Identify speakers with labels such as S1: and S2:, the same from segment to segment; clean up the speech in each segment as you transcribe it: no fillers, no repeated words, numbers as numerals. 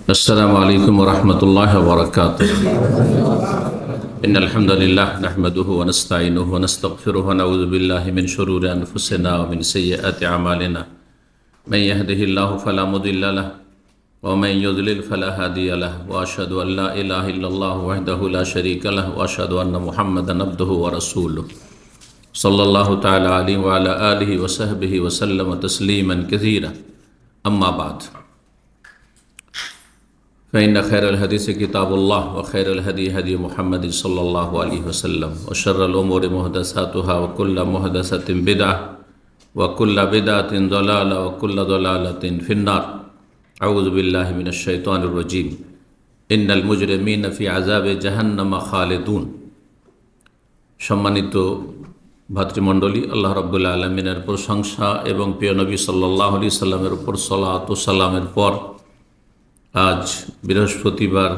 S1: अस्सलामु अलैकुम वरहमतुल्लाहि वबरकातुहू। इन्नल हम्दुलिल्लाह नहमदुहु व नस्तईनुहु व नस्तगफिरुहु व नऊज़ु बिल्लाहि मिन शुरूरि अनफुसिना व मिन सय्यिआति अमालिना। मन यहदिहिल्लाहु फला मुदिल्ल लहु व मन युद्लिल फला हादिय लहु व अशहदु अन ला इलाहा इल्लल्लाहु वहदहु ला शरीका लहु व अशहदु अन्न मुहम्मदन अब्दुहु व रसूलुहु सल्लल्लाहु तआला अलैहि व अला आलिहि व सहबिहि व सल्लम तस्लीमन कसीरा। अम्मा बाद फ़इन्न खैरल हदीस किताबुल्लाह व खैरल हदी हदी मुहम्मद सल्लल्लाहु अलैहि वसल्लम व शर्रल उमूरि मुहदसातुहा व कुल्लु मुहदसतिन बिदअह व कुल्लु बिदअतिन दलाला व कुल्लु दलालतिन फिन्नार। अऊज़ु बिल्लाहि मिनश शैतानिर रजीम। इन्नल मुजरिमीन फ़ी अज़ाबि जहन्नम खालिदून। सम्मानित भातृमंडলী, আল্লাহ রাব্বুল আলামিনের প্রশংসা এবং প্রিয় নবী সাল্লাল্লাহু আলাইহি সাল্লামের উপর সালাত ও সালামের পর আজ বৃহস্পতিবার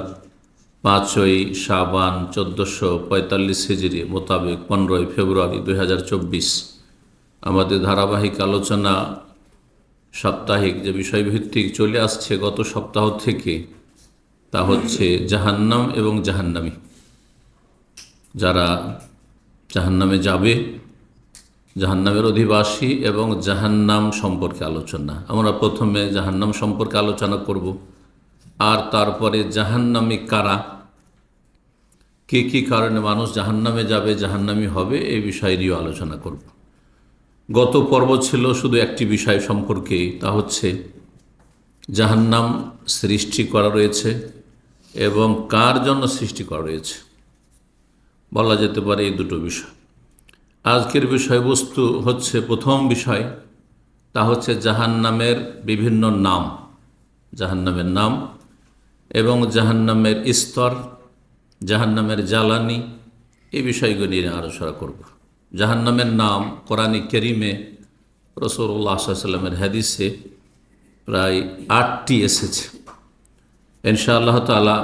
S1: 5ই শাবান 1445 হিজরি মোতাবেক 15ই ফেব্রুয়ারি 2024 আমাদের ধারাবাহিক আলোচনা সাপ্তাহিক যে বিষয়ভিত্তিক চলে আসছে গত সপ্তাহ থেকে, তা হচ্ছে জাহান্নাম এবং জাহান্নামী। যারা জাহান্নামে যাবে, জাহান্নামের অধিবাসী এবং জাহান্নাম সম্পর্কে আলোচনা। আমরা প্রথমে জাহান্নাম সম্পর্কে আলোচনা করব, আর তারপরে জাহান্নামী কারা, কি কি কারণে মানুষ জাহান্নামে যাবে, জাহান্নামী হবে, এই বিষয় নিয়েও আলোচনা করব। গত পর্ব ছিল শুধু একটি বিষয় সম্পর্কে, তা হচ্ছে জাহান্নাম সৃষ্টি করা রয়েছে এবং কার জন্য সৃষ্টি করা রয়েছে, বলা যেতে পারে এই দুটো বিষয়। আজকের বিষয়বস্তু হচ্ছে প্রথম বিষয়, তা হচ্ছে জাহান্নামের বিভিন্ন নাম, জাহান্নামের নাম এবং জাহান্নামের স্তর, জাহান্নামের জ্বালানি, এই বিষয়গুলো নিয়ে আলোচনা করব। জাহান্নামের নাম কোরআনে কারীমে রাসূলুল্লাহ সাল্লাল্লাহু আলাইহি ওয়াসাল্লামের হাদিসে প্রায় 8টি এসেছে। ইনশাআল্লাহ তাআলা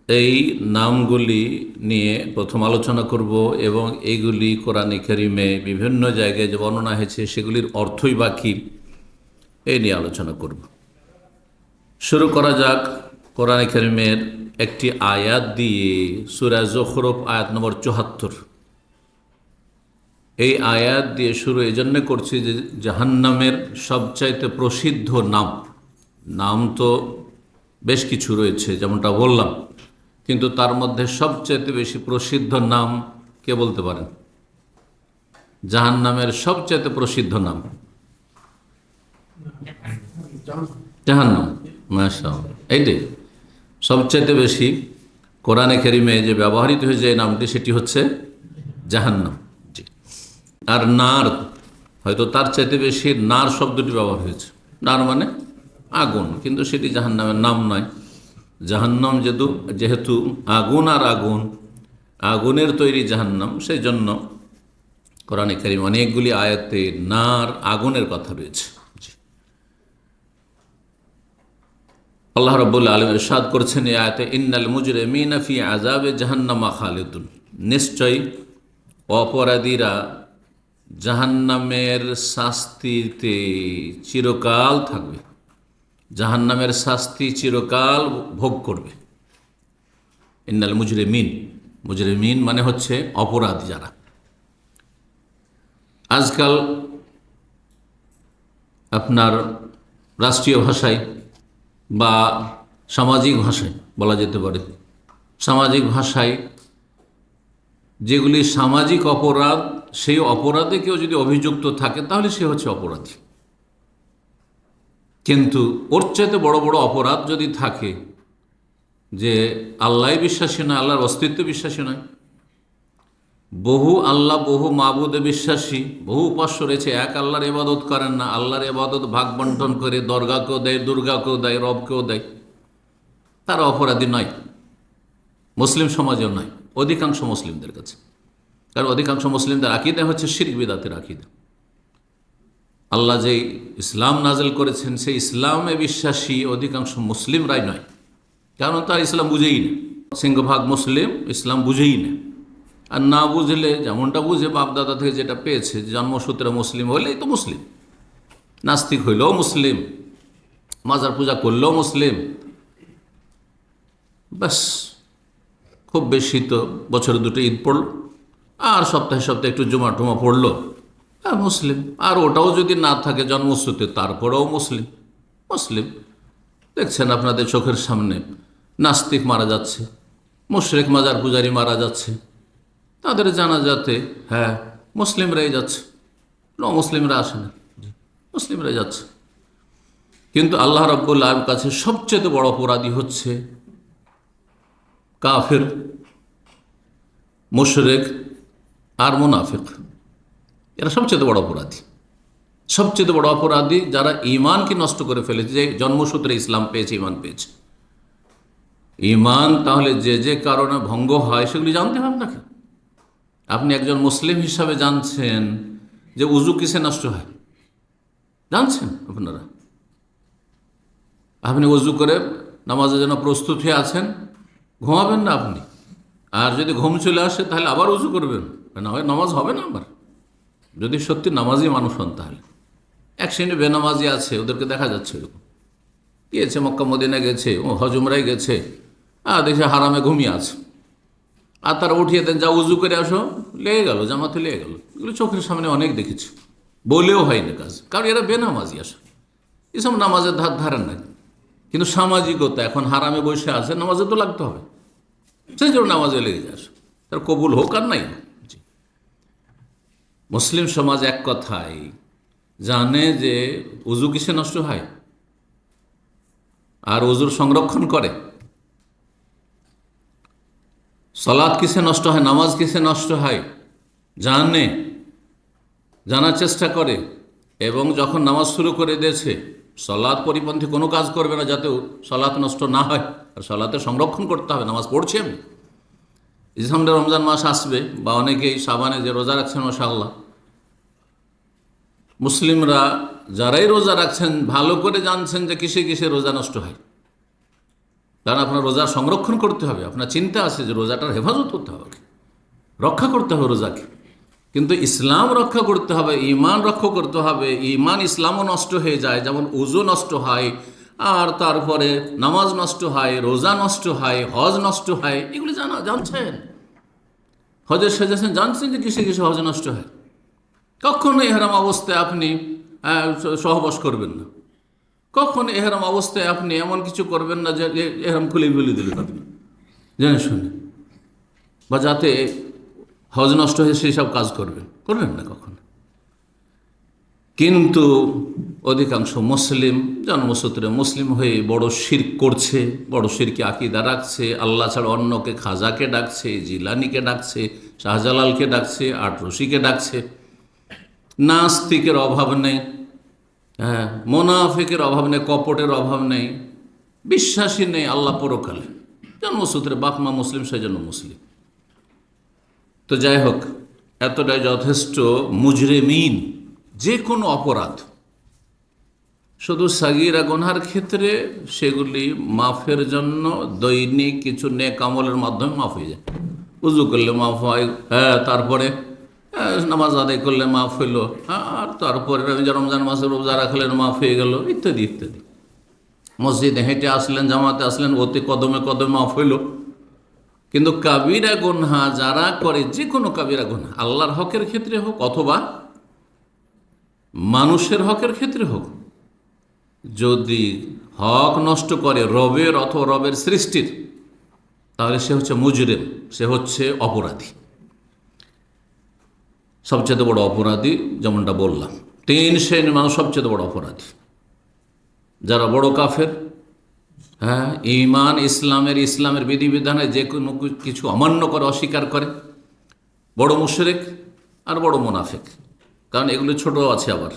S1: এই নামগুলি নিয়ে প্রথম আলোচনা করব এবং এইগুলি কোরআনে কারীমে বিভিন্ন জায়গায় যে বর্ণনা হয়েছে সেগুলির অর্থই বা কী, এই নিয়ে আলোচনা করব। শুরু করা যাক কোরআনে কারীমের একটি আয়াত দিয়ে, সূরা যুখরুফ আয়াত নম্বর 74। এই আয়াত দিয়ে শুরু এই জন্য করছি যে জাহান্নামের সবচাইতে প্রসিদ্ধ নাম, নাম তো বেশ কিছু রয়েছে যেমনটা বললাম, কিন্তু তার মধ্যে সবচাইতে বেশি প্রসিদ্ধ নাম কে বলতে পারেন? জাহান্নামের সবচাইতে প্রসিদ্ধ নাম জাহান্নাম। মাশাআল্লাহ, এইটাই সবচাইতে বেশি কোরআনে কারীমে যে ব্যবহৃত হয়েছে এই নামটি, সেটি হচ্ছে জাহান্নাম। জি, আর নার, হয়তো তার চাইতে বেশি নার শব্দটি ব্যবহার হয়েছে। নার মানে আগুন, কিন্তু সেটি জাহান্নামের নাম নয়। জাহান্নাম যেহেতু আগুন আর আগুন, আগুনের তৈরি জাহান্নাম, সেই জন্য কোরআনে কারীম অনেকগুলি আয়াতে নার, আগুনের কথা রয়েছে। আল্লাহ রাব্বুল আলামিন ইরশাদ করেছেন এই আয়াতে, ইন্নাল মুজরিমিনা ফি আযাবে জাহান্নামা খালিদুন। নিশ্চয়ই অপরাধীরা জাহান্নামের শাস্তিতে চিরকাল থাকবে, জাহান্নামের শাস্তি চিরকাল ভোগ করবে। ইন্নাল মুজরিমিন, মুজরিমিন মানে হচ্ছে অপরাধী যারা। আজকাল আপনার রাষ্ট্রীয় ভাষায় বা সামাজিক ভাষায় বলা যেতে পারে, সামাজিক ভাষায় যেগুলি সামাজিক অপরাধ, সেই অপরাধে কেউ যদি অভিযুক্ত থাকে তাহলে সে হচ্ছে অপরাধী। কিন্তু ওর চাইতে বড় বড় অপরাধ যদি থাকে, যে আল্লাহ বিশ্বাসী নয়, আল্লাহর অস্তিত্ব বিশ্বাসী নয়, বহু আল্লাহ বহু মাবুদে বিশ্বাসী, বহু উপাস্য রয়েছে, এক আল্লাহর ইবাদত করেন না, আল্লাহর ইবাদত ভাগ বন্টন করে দরগাকেও দেয়, দুর্গাকেও দেয়, রবকেও দেয়, তারা অপরাধী নয়। মুসলিম সমাজেও নয়, অধিকাংশ মুসলিমদের কাছে। কারণ অধিকাংশ মুসলিমদের আকীদা হচ্ছে শিরক বিদআতের আকীদা। আল্লাহ যে ইসলাম নাযিল করেছেন, সেই ইসলামে বিশ্বাসী অধিকাংশ মুসলিমরাই নয়, কারণ তার ইসলাম বুঝেই না। সিংহভাগ মুসলিম ইসলাম বুঝেই না, আর না বুঝলে যেমনটা বুঝে বাপদাদা থেকে যেটা পেয়েছে, জন্মসূত্রে মুসলিম হলেই তো মুসলিম, নাস্তিক হইলেও মুসলিম, মাজার পূজা করলেও মুসলিম, ব্যাস, খুব বেশি তো বছরে দুটো ঈদ পড়ল, আর সপ্তাহে সপ্তাহে একটু জুমা টুমা পড়লো, হ্যাঁ মুসলিম। আর ওটাও যদি না থাকে জন্মসূত্রে, তারপরেও মুসলিম। মুসলিম দেখছেন আপনাদের চোখের সামনে নাস্তিক মারা যাচ্ছে, মুশরিক মাজার পূজারি মারা যাচ্ছে, তাদের জানাজাতে হ্যাঁ মুসলিমরাই যাচ্ছে, মুসলিমরা আসে না, মুসলিমরাই যাচ্ছে। কিন্তু আল্লাহ রাব্বুল আলামিনের কাছে সবচেয়ে বড় অপরাধী হচ্ছে কাফের, মুশরিক আর মুনাফিক। এরা সবচেয়ে বড় অপরাধী, সবচেয়ে বড় অপরাধী যারা ঈমানকে নষ্ট করে ফেলেছে। যে জন্মসূত্রে ইসলাম পেয়েছে, ঈমান পেয়েছে। ঈমান তাহলে যে যে কারণে ভঙ্গ হয় সেগুলি জানতে হবে নাকি? আপনি একজন মুসলিম হিসাবে জানছেন যে উজু কিসে নষ্ট হয়? জানছেন আপনারা? আপনি উজু করে নামাজের জন্য প্রস্তুত হয়ে আছেন, ঘুমাবেন না আপনি। আর যদি ঘুম চলে আসে তাহলে আবার উজু করবেন, না হয় নামাজ হবে না আবার। যদি সত্যি নামাজি মানুষ হন তাহলে। এক শ্রেণী বেনামাজি আছে, ওদেরকে দেখা যাচ্ছে এরকম, গিয়েছে মক্কা মদিনা গেছে, ও হজুমরাই গেছে, আর দেখে হারামে ঘুমিয়ে আছে, আর তারা উঠিয়ে দেন যা উজু করে আসো, লেগে গেল, জামাতে লেগে গেল। এগুলো চোখের সামনে অনেক দেখেছি, বলেও হয়নি কাজ, কারণ এরা বেনামাজি আসে, এসব নামাজের ধার ধারেন না। কিন্তু সামাজিকতা, এখন হারামে বসে আছে, নামাজে তো লাগতে হবে, সেই জন্য নামাজে লেগে যায়, তার কবুল হোক আর নাই। মুসলিম সমাজ এক কথায় জানে যে উজু কিসে নষ্ট হয়, আর উজুর সংরক্ষণ করে। সালাত কিসে নষ্ট হয়, নামাজ কিসে নষ্ট হয় জানে, জানার চেষ্টা করে, এবং যখন নামাজ শুরু করে দিয়েছে সালাত পরিপন্থী কোনো কাজ করবে না যাতে সালাত নষ্ট না হয়। আর সালাতের সংরক্ষণ করতে হবে। নামাজ পড়ছি আমি, এই সামনে রমজান মাস আসবে, বা অনেকেই সাবানে যে রোজা রাখছেন মাশাআল্লাহ, মুসলিমরা যারাই রোজা রাখছেন ভালো করে জানছেন যে কিসে কিসে রোজা নষ্ট হয়। কারণ আপনার রোজা সংরক্ষণ করতে হবে, আপনার চিন্তা আছে যে রোজাটার হেফাজত করতে হবে, রক্ষা করতে হবে রোজাকে। কিন্তু ইসলাম রক্ষা করতে হবে, ঈমান রক্ষা করতে হবে। ঈমান ইসলামও নষ্ট হয়ে যায়, যেমন উজু নষ্ট হয়, আর তারপরে নামাজ নষ্ট হয়, রোজা নষ্ট হয়, হজ নষ্ট হয়। এগুলি জানছেন, হজের সেজেছেন, জানছেন যে কিসে কিসে হজ নষ্ট হয়। কখনো এহরাম অবস্থায় আপনি সহবাস করবেন না, কখনো এহরাম অবস্থায় আপনি এমন কিছু করবেন না যে এহরাম খুলে বলে দিলেন আপনি জেনে শুনে, বা যাতে হজ নষ্ট হয়ে সেই সব কাজ করবেন না কখনো। কিন্তু অধিকাংশ মুসলিম জন্মসূত্রে মুসলিম হয়ে বড় শিরক করছে, বড় শিরকি আকীদা রাখছে, আল্লাহ ছাড়া অন্যকে, খাজাকে ডাকছে, জিলানিকে ডাকছে, শাহজালালকে ডাকছে, আটরশিকে ডাকছে। নাস্তিকের অভাব নেই, হ্যাঁ, মোনাফিকের অভাব নেই, কপটের অভাব নেই, বিশ্বাসী নেই আল্লাহ পরকালে। জন্মসূত্রে বাপ মা মুসলিম, সেই জন্য মুসলিম। তো যাই হোক, এতটাই যথেষ্ট। মুজরিমিন, যে কোনো অপরাধ, শুধু সাগীরা গুনহার ক্ষেত্রে সেগুলি মাফের জন্য দৈনিক কিছু নেক আমলের মাধ্যমে মাফ হয়ে যায়। উজু করলে মাফ হয়, হ্যাঁ, তারপরে নামাজ আদায় করলে মাফ হইল, আর তারপরে রমজান মাসে রোজা রাখলেন মাফ হয়ে গেল, ইত্যাদি ইত্যাদি। মসজিদে হেঁটে আসলেন, জামাতে আসলেন, ওতে কদমে কদমে মাফ হইল। কিন্তু কাবিরা গুনহা যারা করে, যে কোনো কাবিরা গুনহা, আল্লাহর হকের ক্ষেত্রে হোক অথবা মানুষের হকের ক্ষেত্রে হোক, যদি হক নষ্ট করে রবের অথবা রবের সৃষ্টির, তাহলে সে হচ্ছে মুজরিম, সে হচ্ছে অপরাধী, সবচেয়ে বড় অপরাধী। যেমনটা বললাম, 3 শ্রেণীর মানুষ সবচেয়ে বড় অপরাধী। যারা বড় কাফের, হ্যাঁ, ঈমান ইসলামের বিধিবিধানে যে কোনো কিছু অমান্য করে, অস্বীকার করে, বড় মুশরিক আর বড় মুনাফিক। কারণ এগুলো ছোট আছে, আবার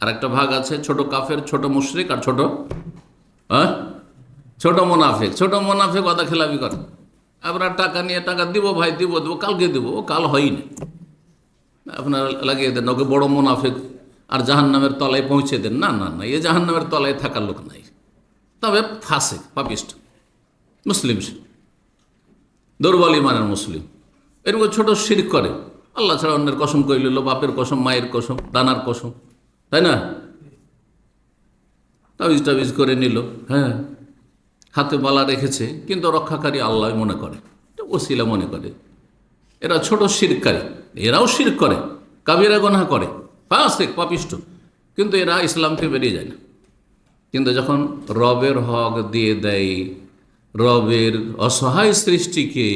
S1: আরেকটা ভাগ আছে, ছোট কাফের, ছোট মুশরিক আর ছোট মুনাফিক। ছোট মুনাফিক ওয়াদা খেলাপি করে, আপনার টাকা নিয়ে, টাকা দিব ভাই, দিব কালকে দিব, ও কাল হয়নি, আপনার লাগিয়ে দেন। ওকে বড় মুনাফিক, আর জাহান্নামের তলায় পৌঁছে দেন। না না না, এ জাহান্নামের তলায় থাকার লোক নাই, তবে ফাসিক, পাপিষ্ট মুসলিম, দুর্বল ইমানের মুসলিম। এরকম ছোট শিরক করে, আল্লাহ ছাড়া অন্যের কসম করে নিল, বাপের কসম, মায়ের কসম, দানার কসম, তাই না, তাবিজ টাবিজ করে নিল, হ্যাঁ, হাতে বালা রেখেছে, কিন্তু রক্ষাকারী আল্লাহ মনে করে, এটা ওসিলা মনে করে। এরা ছোট শিরকারী, এরাও শিরক করে, কাবিরা গুনাহ করে, ফাসিক পাপিষ্ট, কিন্তু এরা ইসলাম থেকে বেরিয়ে যায় না। কিন্তু যখন রবের হক দিয়ে দেয়, রবের অসহায় সৃষ্টিকে,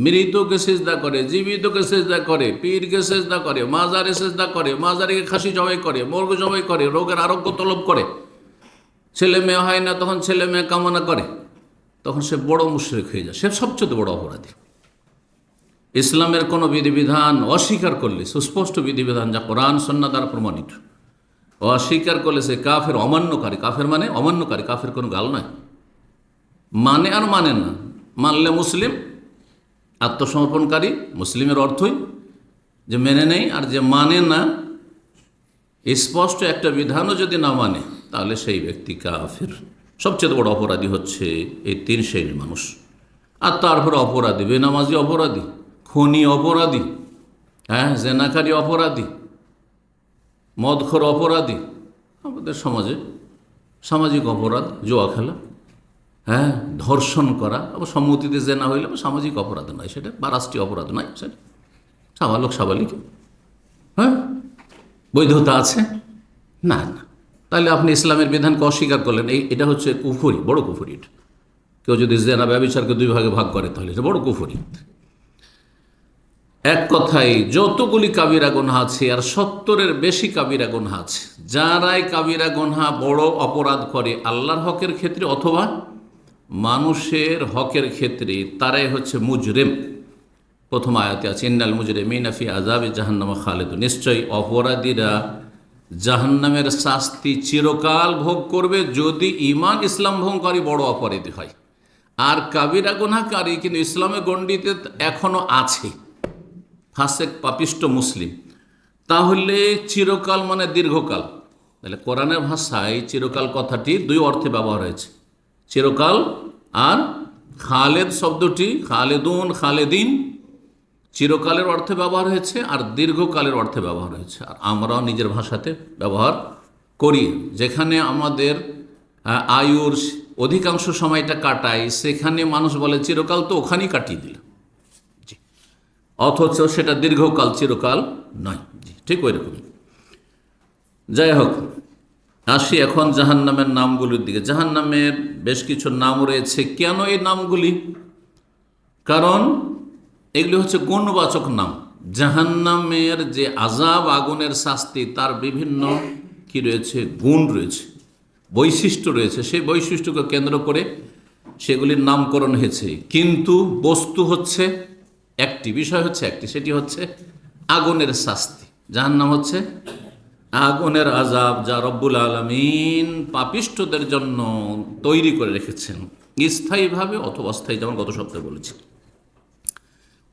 S1: মৃতকে সেজদা করে, জীবিতকে সেজদা করে, পীরকে সেজদা করে, মাজারে সেজদা করে, মাজারিকে খাসি জবাই করে, মুরগ জবাই করে, রোগের আরোগ্য তলব করে, ছেলে মেয়ে হয় না তখন ছেলে মেয়ে কামনা করে, তখন সে বড় মুশরিক হয়ে যায়, সে সবচেয়ে বড় অপরাধী। ইসলামের কোনো বিধিবিধান অস্বীকার করলে, সুস্পষ্ট বিধিবিধান যা কোরআন সুন্নাহ দ্বারা প্রমাণিত, অস্বীকার করলে সে কাফের, অমান্যকারী। কাফের মানে অমান্যকারী, কাফের কোনো গাল নয়। মানে আর মানে না, মানলে মুসলিম, আত্মসমর্পণকারী, মুসলিমের অর্থই যে মেনে নেই, আর যে মানে না, স্পষ্ট একটা বিধানও যদি না মানে, তাহলে সেই ব্যক্তি কাফের। সবচেয়ে বড় অপরাধী হচ্ছে এই তিন শ্রেণীর মানুষ। আর তারপর অপরাধী, বেনামাজি অপরাধী, খুনি অপরাধী, হ্যাঁ, জেনাকারী অপরাধী, মদখোর অপরাধী। আমাদের সমাজে সামাজিক অপরাধ জুয়া খেলা, হ্যাঁ, ধর্ষণ করা, আবার সম্মতিতে জেনা হইলে সামাজিক অপরাধ নয় সেটা, বা রাষ্ট্রীয় অপরাধ নয় সেটা, সাবালক সাবালিক, হ্যাঁ, বৈধতা আছে না। না, তাহলে আপনি ইসলামের বিধানকে অস্বীকার করলেন, এটা হচ্ছে কুফরি, বড় কুফরি। এটা কেউ যদি জেনা ব্যভিচারকে দুই ভাগে ভাগ করে তাহলে এটা বড় কুফরি। এক কথায় যতগুলি কাবিরা গুনাহ আছে, আর 70-এর বেশি কাবিরা গুনাহ আছে। যারাই কাবিরা গুনাহ, বড় অপরাধ করে আল্লাহর হকের ক্ষেত্রে অথবা মানুষের হকের ক্ষেত্রে, তারাই হচ্ছে মুজরিম। প্রথম আয়াতে আছে ইন্নাল মুজরিমিনা ফি আযাবি জাহান্নাম খালিদুন, নিশ্চয়ই অপরাধীরা জাহান্নামের শাস্তি চিরকাল ভোগ করবে যদি ঈমান ইসলাম ভঙ্গকারী বড় অপরাধী হয়। আর কাবিরা গুনাহকারী কিন্তু ইসলামের গণ্ডিতে এখনো আছে, ফাসেক পাপিষ্ট মুসলিম, তাহলে চিরকাল মানে দীর্ঘকাল। তাহলে কোরআনের ভাষায় চিরকাল কথাটি দুই অর্থে ব্যবহার হয়েছে, চিরকাল আর খালেদ শব্দটি, খালেদুন খালেদিন, চিরকালের অর্থে ব্যবহার হয়েছে আর দীর্ঘকালের অর্থে ব্যবহার হয়েছে। আর আমরাও নিজের ভাষাতে ব্যবহার করি, যেখানে আমাদের আয়ুর অধিকাংশ সময়টা কাটাই, সেখানে মানুষ বলে চিরকাল, তো ওখানেই কাটিয়ে দিল, অথচ সেটা দীর্ঘকাল, চিরকাল নয়। জি, ঠিক ওই রকম। যাই হোক, আসি এখন জাহান্নামের নামগুলির দিকে। জাহান্নামের বেশ কিছু নাম রয়েছে। কেন এই নামগুলি? কারণ এগুলি হচ্ছে গুণবাচক নাম। জাহান্নামের যে আযাব, আগুনের শাস্তি, তার বিভিন্ন কি রয়েছে, গুণ রয়েছে, বৈশিষ্ট্য রয়েছে। সেই বৈশিষ্ট্যকে কেন্দ্র করে সেগুলির নামকরণ হয়েছে, কিন্তু বস্তু হচ্ছে একটি, বিষয় হচ্ছে একটি, সেটি হচ্ছে আগুনের শাস্তি। জাহান্নাম হচ্ছে আগুনের আযাব, যা রব্বুল আলামিন পাপিষ্ঠদের জন্য তৈরি করে রেখেছেন, স্থায়ীভাবে অথবা অস্থায়ী, যেমন গত সপ্তাহে বলেছি।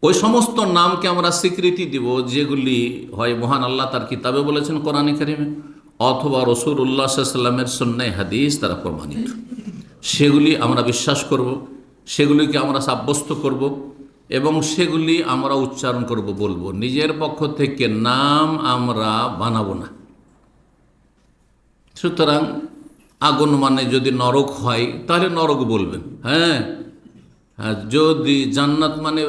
S1: ওই সমস্ত নামকে আমরা স্বীকৃতি দিব যেগুলি হয় মহান আল্লাহ তার কিতাবে বলেছেন কোরআনে কারিমে, অথবা রাসূলুল্লাহ সাল্লাল্লাহু আলাইহি ওয়াসাল্লামের সুন্নাহ হাদিস দ্বারা প্রমাণিত। সেগুলি আমরা বিশ্বাস করব, সেগুলিকে আমরা সাব্যস্ত করব এবং সেগুলি আমরা উচ্চারণ করব, বলবো। নিজের পক্ষ থেকে নাম আমরা বানাবো না। সুতরাং আগুন মানে যদি নরক হয় তাহলে নরক বলবেন, হ্যাঁ। যদি জান্নাত মানে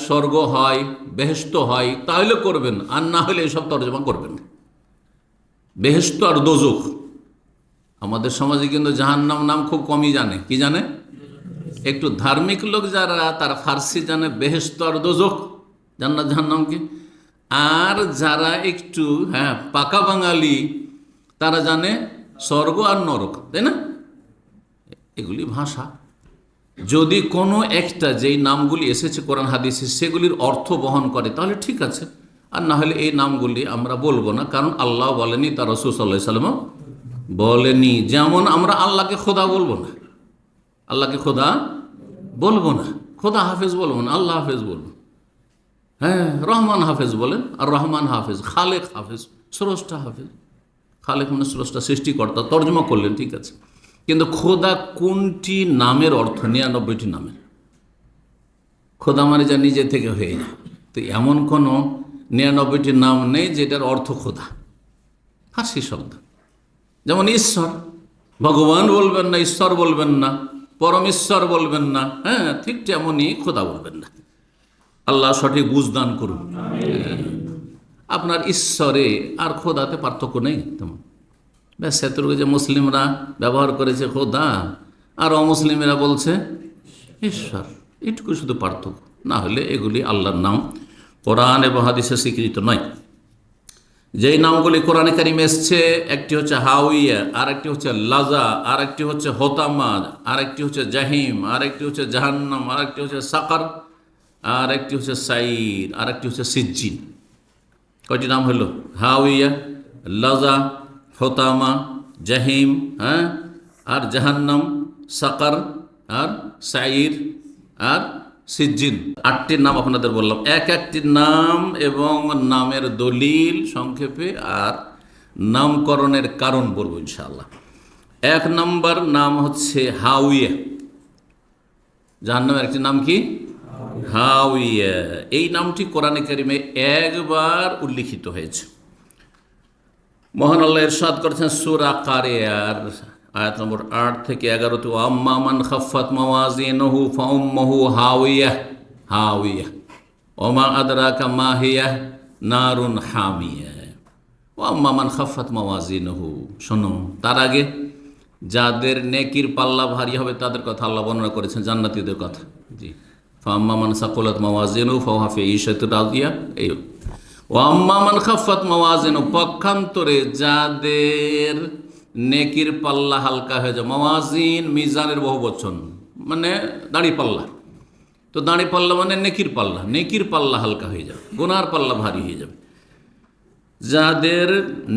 S1: স্বর্গ হয়, বেহেশত হয়, তাহলে করবেন, আর না হলে এসব তর্জমা করবেন। বেহেশত আর দোজখ, আমাদের সমাজে কিন্তু জাহান্নাম নাম খুব কমই জানে। কি জানে? একটু ধার্মিক লোক যারা, তারা ফার্সি জানে বেহেশত আর দোজখ, জান্নাত জাহান্নামকে। আর যারা একটু পাকা বাঙালি, তারা জানে স্বর্গ আর নরক, তাই না? এগুলি ভাষা। যদি কোনো একটা, যেই নামগুলি এসেছে কোরআন হাদিসে, সেগুলির অর্থ বহন করে তাহলে ঠিক আছে, আর না হলে এই নামগুলি আমরা বলবো না, কারণ আল্লাহ বলেনি, তার রাসূল সাল্লাল্লাহু আলাইহি ওয়াসাল্লাম বলেনি। যেমন আমরা আল্লাহকে খোদা বলবো না, আল্লাহকে খোদা বলবো না, খোদা হাফেজ বলবো না, আল্লাহ হাফেজ বলবো। হ্যাঁ, রহমান হাফেজ বলেন, আর রহমান হাফেজ, খালেক হাফেজ, স্রষ্টা হাফেজ। খালেক মানে স্রষ্টা, সৃষ্টিকর্তা, তর্জমা করলেন, ঠিক আছে। কিন্তু খোদা কোনটি নামের অর্থ? 99টি নামের। খোদা মানে যা নিজে থেকে হয়ে যায়, তো এমন কোনো 99টি নাম নেই যেটার অর্থ খোদা, ফার্সি শব্দ। যেমন ঈশ্বর, ভগবান বলবেন না, ঈশ্বর বলবেন না, পরমেশ্বর বলবেন না, হ্যাঁ ঠিক তেমনই খোদা বলবেন না। আল্লাহ সঠিক বুঝদান করুন। আপনার ঈশ্বরে আর খোদাতে পার্থক্য নেই তেমন। ব্যাস এতটুকু যে মুসলিমরা ব্যবহার করেছে খোদা আর অমুসলিমেরা বলছে ঈশ্বর, এটুকু শুধু পার্থক্য, না হলে এগুলি আল্লাহর নাম, কোরআন এবং হাদিসে স্বীকৃত নয়। যেই নামগুলি কোরআনে কারিমে এসছে, একটি হচ্ছে হাউইয়া, আর একটি হচ্ছে লাজা, আর একটি হচ্ছে হোতামা, আর একটি হচ্ছে জাহিম, আর একটি হচ্ছে জাহান্নাম, আর একটি হচ্ছে সাকার, আর একটি হচ্ছে সাইর, আর একটি হচ্ছে সিজ্জিন। কয়টি নাম হলো? হাউইয়া, লাজা, হোতামা, জাহিম, হ্যাঁ, আর জাহান্নাম, সাকার, আর সাইর, আর সিজ্জিন। 8টির নাম আপনাদের বললাম। এক একটি নাম এবং নামের দলিল সংক্ষেপে আর নামকরণের কারণ বলবো ইনশাআল্লাহ। 1 নম্বর নাম হচ্ছে হাউইয়া। জাহান্নামের একটি নাম কি? হাউইয়া। এই নামটি কোরআনে কারিমে একবার উল্লিখিত হয়েছে। মহান আল্লাহ ইরশাদ করেছেন সূরা কারিয়ার আয়াত নম্বর 8 থেকে 11-তে, আম্মা মান খাফফাত মাওয়াজিনুহু ফাউম্মুহু হাওিয়া হাওিয়া ওমা আদরাকা মা হিয়া নারুন হামিয়া। ও আম্মা মান খাফফাত মাওয়াজিনুহু, শোনো, তার আগে যাদের নেকির পাল্লা ভারী হবে তাদের কথা আল্লাহ বর্ণনা করেছেন, জান্নাতীদের কথা। জি, ফাম্মা মান সাকুলাত মাওয়াজিনুহু ফাহুয়া ফি ঈশাতির রাদিয়া। এই ও আম্মা মান খাফফাত মাওয়াজিনুহু, পক্ষান্তরে যাদের নেকির পাল্লা হালকা হয়ে যায়। মাওয়াজিন মিজানের বহু বচন, মানে দাড়ি পাল্লা। তো দাড়ি পাল্লা মানে নেকির পাল্লা, নেকির পাল্লা হালকা হয়ে যাবে, গুনার পাল্লা ভারী হয়ে যাবে। যাদের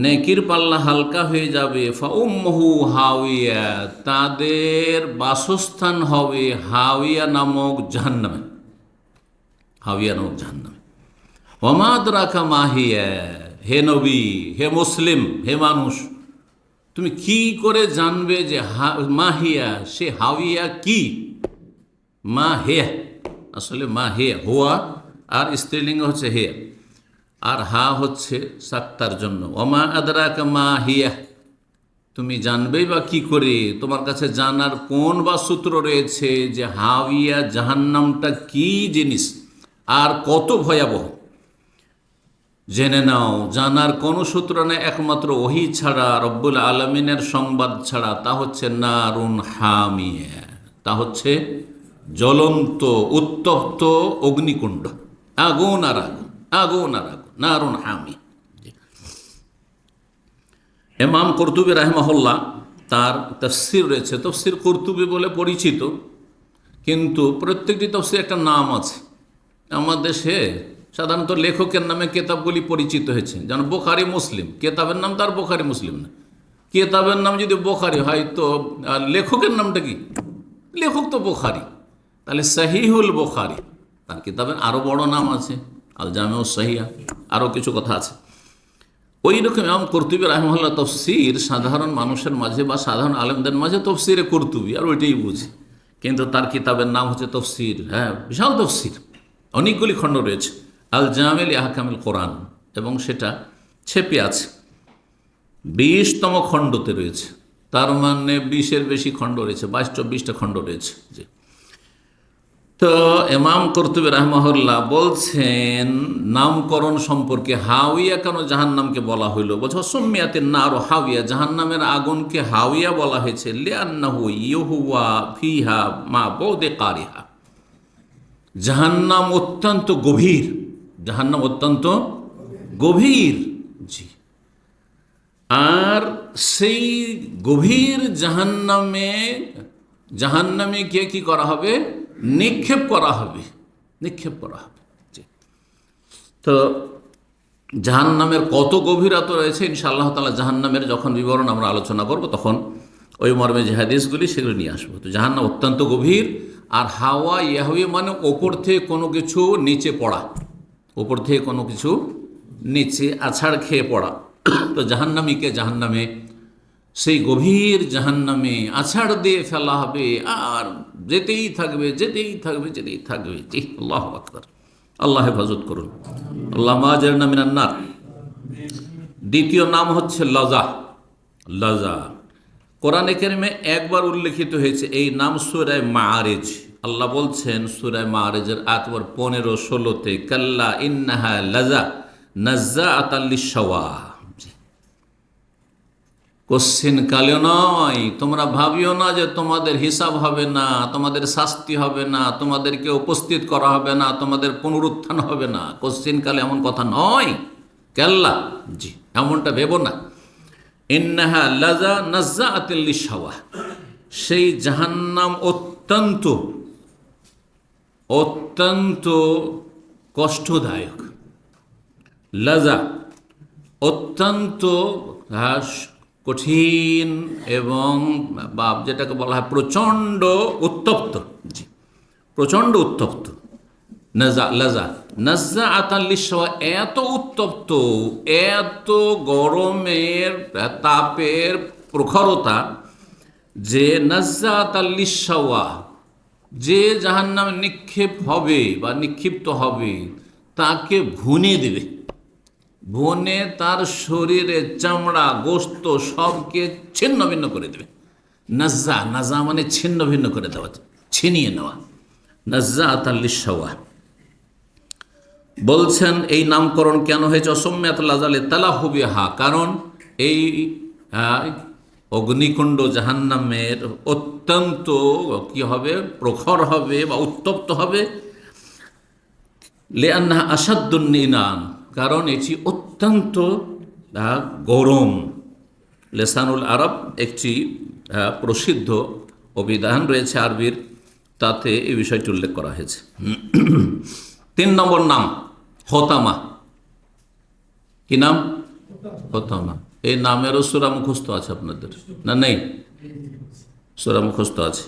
S1: নেকির পাল্লা হালকা হয়ে যাবে, ফাউম্মুহু হাওিয়া, তাদের বাসস্থান হবে হাওিয়া নামক জাহান্নামে, হাওিয়া নামক জাহান্নামে। ওমা আদরাকা মা হিয়া, হে নবী, হে মুসলিম, হে মানুষ, তুমি কি করে জানবে যে মাহিয়া, সে হাওিয়া কি? মা হেয়া, আসলে মা হেয়া হুয়া, আর স্ত্রীলিঙ্গ হচ্ছে হেয়া, আর হা হচ্ছে সাক্তার জন্য। ওমা আদরাকা মা হিয়া, তুমি জানবেই বা কি করে? তোমার কাছে জানার কোন বা সূত্র রয়েছে যে হাওিয়া জাহান্নামটা কি জিনিস আর কত ভয়াবহ? জেনে নাও, জানার কোনো সূত্র নেই একমাত্র ওহী ছাড়া, রব্বুল আলমিনের সংবাদ ছাড়া। তা হচ্ছে নারুন হামিয়া, তা হচ্ছে জ্বলন্ত উত্তপ্ত অগ্নিকুণ্ড, আগুন আর আগুন, আগুন আর আগুন, নারুন হামিয়া। ইমাম কুরতুবী রাহিমাহুল্লাহ, তার তাফসীর রয়েছে, তাফসীর কুরতুবী বলে পরিচিত, কিন্তু প্রত্যেকটি তাফসীর একটা নাম আছে। আমাদের দেশে সাধারণত লেখকের নামে কেতাবগুলি পরিচিত হয়েছে, যেমন বুখারী মুসলিম, কেতাবের নাম তার বুখারী মুসলিম না। কেতাবের নাম যদি বুখারী হয় তো লেখকের নামটা কি? লেখক তো বুখারী, তাহলে সহিহুল বুখারী। তার কিতাবের আরও বড় নাম আছে, আল জামিউস সহিহ, আরও কিছু কথা আছে। ওই রকম ইমাম কুরতুবী রাহিমাহুল্লাহ তাফসীর সাধারণ মানুষের মাঝে বা সাধারণ আলেমদের মাঝে তফসিরে কুরতুবী, আর ওইটাই বুঝে, কিন্তু তার কিতাবের নাম হচ্ছে তফসির। হ্যাঁ, বিশাল তফসির, অনেকগুলি খণ্ড রয়েছে, আল জামে লি আহকামিল কোরআন, এবং সেটা ছেপে আছে 20তম খণ্ডতে রয়েছে। তার মানে 20-এর বেশি খণ্ড রয়েছে, 22-24টা খণ্ড রয়েছে। জি, তো ইমাম কুরতুবী রাহিমাহুল্লাহ বলছেন নামকরণ সম্পর্কে, হাওিয়া কেন জাহান্নামকে বলা হইল? বলছে সুম্মিয়াতিন নারু হাওিয়া, জাহান্নামের আগুনকে হাওিয়া বলা হয়েছে লিআন্নাহু ইউহুয়া ফিহা মা বুদি কারিহা, জাহান্নাম অত্যন্ত গভীর, জাহান্নাম অত্যন্ত গভীর। জি, আর সেই গভীর জাহান্নামে গিয়ে কি করা হবে? নিক্ষেপ করা হবে, নিক্ষেপ করা হবে। তো জাহান্নামের কত গভীরতা রয়েছে ইনশাআল্লাহ তাআলা জাহান্নামের যখন বিবরণ আমরা আলোচনা করব তখন ওই মর্মে যে হাদিসগুলি সেগুলো নিয়ে আসবো। তো জাহান্নাম অত্যন্ত গভীর। আর হাওয়া ইয়াহওয়ি মানে ওপর থেকে কোনো কিছু নিচে পড়া, ওপর থেকে কোনো কিছু নিচে আছাড় খেয়ে পড়া। তো জাহান্নামীকে জাহান্নামে, সেই গভীর জাহান্নামে আছাড় দিয়ে ফেলা হবে, আর যেতেই থাকবে, যেতেই থাকবে, যেতেই থাকবে। জি, আল্লাহু আকবার। আল্লাহ হেফাজত করুন, আল্লাহ আজরনা মিনান নার। দ্বিতীয় নাম হচ্ছে লাজা। লাজা কোরআনে কারিমে একবার উল্লেখিত হয়েছে এই নাম সূরা মাআরিজ। আল্লাহ বলছেন সূরা মাআরিজের আয়াত নম্বর 15-16-তে, কাল্লা ইন্নাহা লাযা নাজ্জাআতাল লিশ-শাওয়া। কোশ্চিন কালেও নয়, তোমরা ভাবিও না যে তোমাদের হিসাব হবে না, তোমাদের শাস্তি হবে না, তোমাদেরকে উপস্থিত করা হবে না, তোমাদের পুনরুত্থান হবে না। কোশ্চিন কালে এমন কথা নয়, কাল্লা, জি এমনটা ভেবো না। ইন্নাহা লাযা নাজ্জাআতাল লিশ-শাওয়া, সেই জাহান্নাম অত্যন্ত অত্যন্ত কষ্টদায়ক। লাযা অত্যন্ত কঠিন এবং যেটাকে বলা হয় প্রচণ্ড উত্তপ্ত। জি, প্রচণ্ড উত্তপ্ত। লাযা নাজ্জাআতাল লিশ-শাওয়া, এত উত্তপ্ত, এত গরমের তাপের প্রখরতা যে নাজ্জাআতাল লিশ-শাওয়া, যে জাহান্নামে নিক্ষেপ হবে বা নিক্ষিপ্ত হবে তাকে ভুনে দেবে, ভুনে তার শরীরে চামড়া গোশত সবকে ছিন্ন ভিন্ন করে দেবে। নাজ্জা, নাজা মানে ছিন্ন ভিন্ন করে দেওয়া, ছিনিয়ে নেওয়া। নাজ্জাআতাল লিশ-শাওয়া বলছেন এই নামকরণ কেন হয়েছে অসম্যাত লাজালে তালাহু বিহা, কারণ এই অগ্নিকুণ্ড জাহান্নামের অত্যন্ত কি হবে, প্রখর হবে বা উত্তপ্ত হবে। লিআন্নাহা আশাদ্দুন নিনান, কারণ এটি অত্যন্ত গরম। লেসানুল আরব একটি প্রসিদ্ধ অভিধান রয়েছে আরবির, তাতে এই বিষয়টি উল্লেখ করা হয়েছে। 3 নম্বর নাম হোতামা। কি নাম? হোতামা। এই নামেরও সূরা মুখস্থ আছে আপনাদের না? নেই? সূরা মুখস্থ আছে,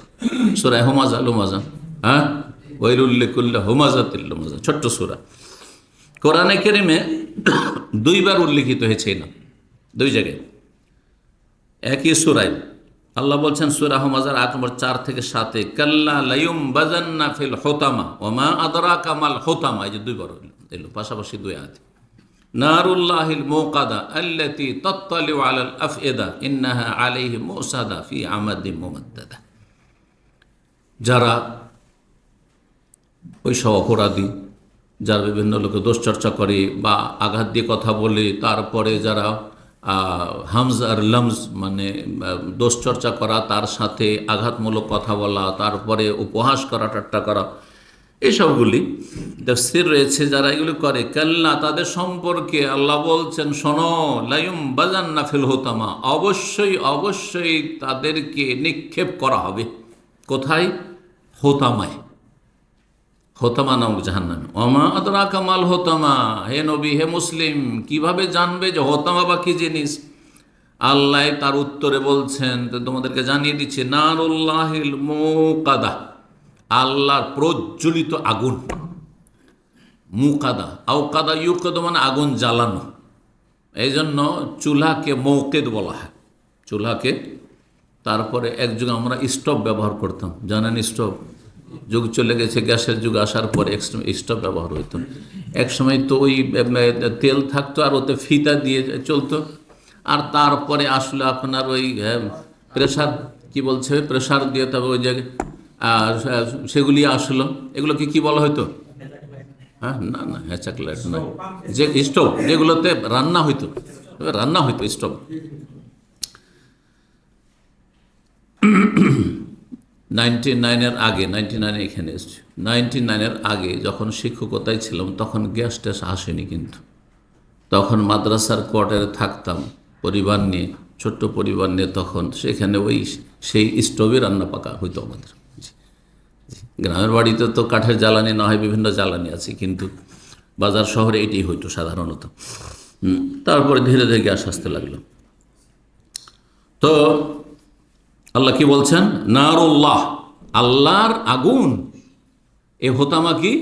S1: সূরা হুমাজা, লুমাজা, হ্যাঁ, ওয়াইলুল লিকুল্লি হুমাজাতিল লুমাজা, ছোট্ট সূরা। কোরআনে কারিমে 2 বার উল্লেখিত হয়েছে এই নাম, 2 জায়গায় একই সূরায়। আল্লাহ বলছেন সূরা হুমাজার আয়াত নম্বর 4-7, কাল্লা লায়ুমবাযান্না ফিল হুতামা ওয়া মা আদরাকা মাল হুতামা। এই যে 2 বার এলো পাশাপাশি 2 আয়াত। নারুল্লাহিল মুকাদা আল্লাতী তাত্তালিউ আলাল আফইদা ইন্নাহা আলাইহিম মুসাদা ফি আমাদিন মুমাদ্দাদা। যারা ওই সব অপরাধী, যারা বিভিন্ন লোকে দোষচর্চা করে বা আঘাত দিয়ে কথা বলে, তারপরে যারা হামজ আর লমজ মানে দোষচর্চা করা, তার সাথে আঘাতমূলক কথা বলা, তারপরে উপহাস করা, ঠাট্টা করা, এসবগুলি তাফসীর রয়েছে। যারা এগুলি করে, কাল্লা, তাদের সম্পর্কে আল্লাহ বলছেন শোনো, লায়ুমবাযান্না ফিল হুতামা, অবশ্যই অবশ্যই তাদেরকে নিক্ষেপ করা হবে। কোথায়? হোতামায়, হোতামা নামক জাহান্নামে। ওমা আদরাকা মাল হোতামা, হে নবী, হে মুসলিম, কিভাবে জানবে যে হোতামা বা কি জিনিস? আল্লাহ তার উত্তরে বলছেন, তো তোমাদেরকে জানিয়ে দিচ্ছে, নারুল্লাহিল মুকাদা, আল্লাহর প্রজ্বলিত আগুন। মুকাদা, আওকাদা ইউকাদা মানে আগুন জ্বালানো। এই জন্য চুলাকে মৌকেদ বলা হয়, চুলাকে। তারপরে এক যুগ আমরা স্টোভ ব্যবহার করতাম, জানেন? স্টোভ যুগ চলে গেছে, গ্যাসের যুগ আসার পরে স্টোভ ব্যবহার হইতো। এক সময় তো ওই তেল থাকতো আর ওতে ফিতা দিয়ে চলতো, আর তারপরে আসলে আপনার ওই প্রেশার, কি বলছে, প্রেশার দিয়ে, তবে ওই জায়গায় সেগুলি আসলো। এগুলোকে কি বলা হয়তো? হ্যাঁ, না না, হ্যাচাক লাইট না, যে স্টোভ যেগুলোতে রান্না হইতো, স্টোভ। 99-এর আগে, 99 এখানে এসেছি, 99-এর আগে যখন শিক্ষকতায় ছিলাম তখন গ্যাস ট্যাস আসেনি, কিন্তু তখন মাদ্রাসার কোয়ার্টারে থাকতাম পরিবার নিয়ে, ছোট্ট পরিবার নিয়ে, তখন সেখানে ওই সেই স্টোভে রান্না পাকা হইতো আমাদের। গ্রামের বাড়িতে তো কাঠের জ্বালানি না হয়, বিভিন্ন জ্বালানি আছে, কিন্তু বাজার শহরে এটি হইতো সাধারণত। তারপরে ধীরে ধীরে গ্যাস আসতে লাগলো। তো আল্লাহ কি বলছেন? নারুল্লাহ, আল্লাহর আগুন। এ হোতামা কি?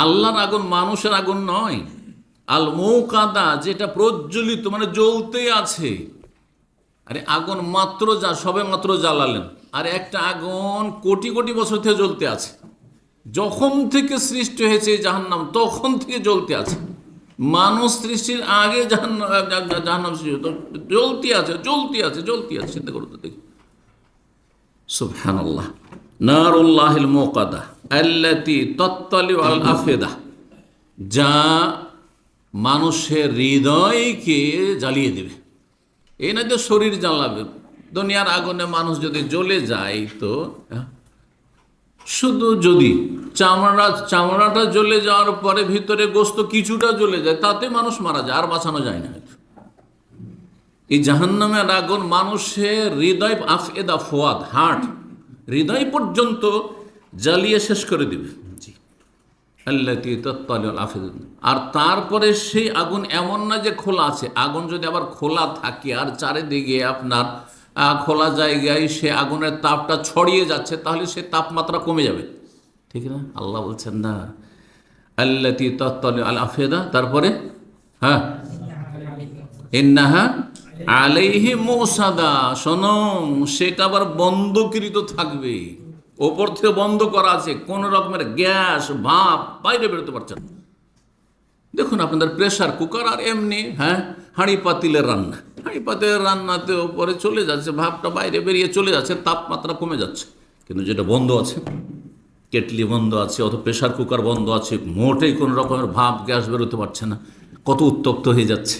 S1: আল্লাহর আগুন, মানুষের আগুন নয়। আল মৌকাদা, যেটা প্রজ্বলিত মানে জ্বলতেই আছে। আরে আগুন মাত্র সবে মাত্র জ্বালালেন, আর একটা আগুন কোটি কোটি বছর থেকে জ্বলতে আছে। যখন থেকে সৃষ্টি হয়েছে জাহান্নাম তখন থেকে জ্বলতে আছে। মানুষ সৃষ্টির আগে জাহান্নাম সৃষ্টি তো জ্বলতি আছে, জ্বলতি আছে, জ্বলতি আছে। চিন্তা করো তো দেখি। সুবহানাল্লাহ। নারুল্লাহিল মুকাদা আল্লাতী তাত্তালিউ আল আফিদা, যা মানুষের হৃদয়কে জ্বালিয়ে দেবে। এই না যে শরীর জ্বালাবে। দুনিয়ার আগুনে মানুষ যদি জ্বলে যায় তো শুধু যদি চামড়াটা জ্বলে যাওয়ার পরে ভিতরে গোস্ত কিছুটা জ্বলে যায়, তাতে মানুষ মারা যায়, আর বাঁচানো যায় না। এই জাহান্নামের আগুন মানুষের হৃদয়, আফেদা, ফোয়াদ, হার্ট, হৃদয় পর্যন্ত জ্বালিয়ে শেষ করে দিবে। আল্লাতী তাত্তালিউ আল আফিদা। আর তারপরে সেই আগুন এমন না যে খোলা আছে, আগুন যদি আবার খোলা থাকে আর চারিদিকে আপনার খোলা জায়গায় সে আগুনের তাপটা ছড়িয়ে যাচ্ছে, তাহলে সে তাপমাত্রা কমে যাবে, ঠিক না? আল্লাহ বলছেন না, আল্লাতী তাত্তালিউ আল আফিদা, তারপরে হ্যাঁ ইন্নাহা আলাইহি মুসাদা। শোনো, সেটা আবার বন্ধকৃত থাকবে, ওপর থেকে বন্ধ করা আছে, কোন রকমের গ্যাস ভাপ বাইরে বেরোতে পারছে না। দেখুন আপনাদের প্রেসার কুকার আর এমনি হাঁড়ি পাতিলের রান্না, হাঁড়ি পাতিলের রান্নাতে ওপরে চলে যাচ্ছে, ভাপটা বাইরে বেরিয়ে চলে যাচ্ছে, তাপমাত্রা কমে যাচ্ছে। কিন্তু যেটা বন্ধ আছে, কেটলি বন্ধ আছে অথবা প্রেসার কুকার বন্ধ আছে, মোটেই কোনো রকমের ভাপ গ্যাস বেরোতে পারছে না, কত উত্তপ্ত হয়ে যাচ্ছে।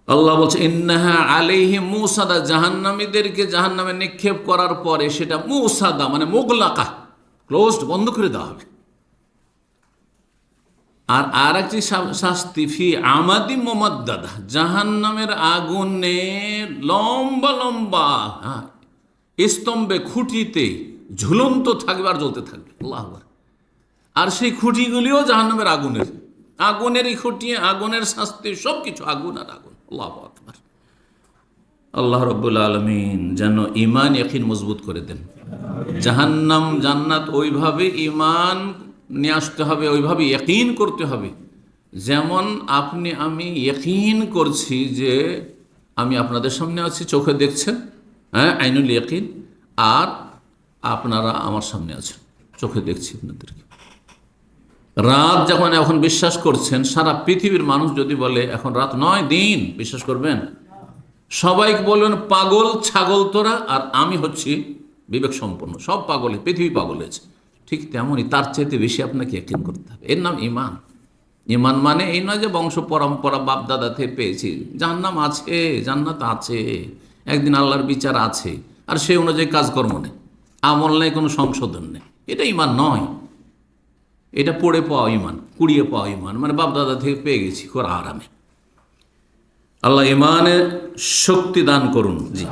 S1: আল্লাহ বলছে ইন্নাহা আলাইহি মুসাদা, জাহান্নামীদেরকে জাহান্নামে নিক্ষেপ করার পরে সেটা মুসাদা মানে মুগলাকা, ক্লোজড, বন্ধ করে দেওয়া হবে। আর একটি শাস্তি ফি আমাদি মুমাদ্দাদা, জাহান্নামের আগুনে লম্বা লম্বা স্তম্ভে, খুঁটিতে ঝুলন্ত থাকবে আর জ্বলতে থাকবে। আল্লাহু আকবার। আর সেই খুঁটিগুলিও জাহান্নামের আগুনেরই খুঁটি, আগুনের শাস্তি, সব কিছু আগুন আর আগুন। আল্লাহু আকবার। আল্লাহ রাব্বুল আলামিন যেন ঈমান ইয়াকিন মজবুত করে দেন। জাহান্নাম জান্নাত ওইভাবে ঈমান নিয়ে আসতে হবে, ওইভাবে ইয়াকিন করতে হবে, যেমন আপনি আমি ইয়াকিন করছি যে আমি আপনাদের সামনে আছি, চোখে দেখছেন, আইনুল ইয়াকিন, আর আপনারা আমার সামনে আছেন, চোখে দেখছি আপনাদেরকে। রাত যখন এখন বিশ্বাস করছেন, সারা পৃথিবীর মানুষ যদি বলে এখন রাত নয় দিন, বিশ্বাস করবেন? সবাইকে বলবেন পাগল ছাগল তোরা, আর আমি হচ্ছি বিবেক সম্পন্ন। সব পাগল, পৃথিবী পাগল হয়েছে। ঠিক তেমনই তার চাইতে বেশি আপনাকে ইয়াকিন করতে হবে। এর নাম ঈমান। ঈমান মানে এই নয় যে বংশ পরম্পরা বাপ দাদা থেকে পেয়েছি, জাহান্নাম আছে, জান্নাত আছে, একদিন আল্লাহর বিচার আছে, আর সেই অনুযায়ী কাজকর্ম নেই, আমল নেই, কোনো সংশোধন নেই। এটা ঈমান নয়, এটা পড়ে পাওয়া ঈমান, কুড়িয়ে পাওয়া ঈমান, মানে বাপ দাদা থেকে পেয়ে গেছি খুব আরামে। আল্লাহ ঈমানের শক্তি দান করুন। জি।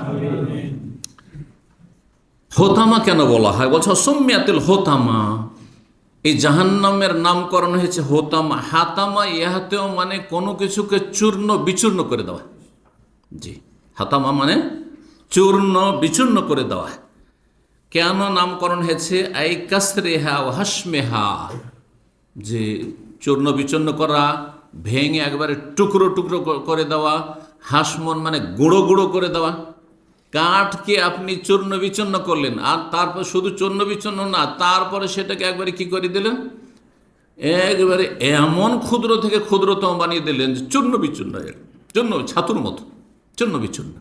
S1: হোতামা কেন বলা হয়? বলছে সুম্মিয়াতুল হোতামা, এই জাহান্নামের নামকরণ হয়েছে হোতামা। হাতামা ইহাতেও মানে কোনো কিছুকে চূর্ণ বিচূর্ণ করে দেওয়া। জি, হাতামা মানে চূর্ণ বিচূর্ণ করে দেওয়া। কেন নামকরণ হয়েছে? আই কাসরেহা ও হাসমেহা, যে চূর্ণ বিচূর্ণ করা, ভেঙে একবারে টুকরো টুকরো করে দেওয়া। হাসমন মানে গুঁড়ো গুঁড়ো করে দেওয়া। কাঠকে আপনি চূর্ণ বিচূর্ণ করলেন, আর তারপর শুধু চূর্ণ বিচূর্ণ না, তারপরে সেটাকে একবারে কি করে দিলেন, একবারে এমন ক্ষুদ্র থেকে ক্ষুদ্রতম বানিয়ে দিলেন যে চূর্ণ বিচূর্ণ, চূর্ণ ছাতুর মতো চূর্ণ বিচূর্ণ।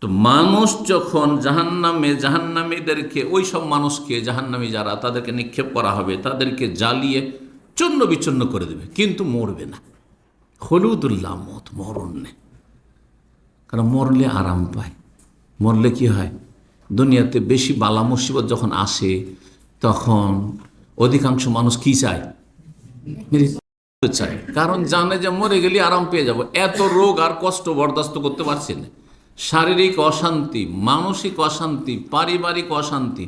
S1: তো মানুষ যখন জাহান্নামীদেরকে, ওই সব মানুষকে, জাহান্নামী যারা, তাদেরকে নিক্ষেপ করা হবে, তাদেরকে জ্বালিয়ে চূর্ণ বিচূর্ণ করে দেবে, কিন্তু মরবে না। হলুদুল্লাহ মত, মরণ নেই। কারণ মরলে আরাম পায়। মরলে কি হয়, দুনিয়াতে বেশি বালা মুসিবত যখন আসে, তখন অধিকাংশ মানুষ কি চায়, চায়, কারণ জানে যে মরে গেলে আরাম পেয়ে যাব। এত রোগ আর কষ্ট বরদাস্ত করতে পারছে না। শারীরিক অশান্তি, মানসিক অশান্তি, পারিবারিক অশান্তি,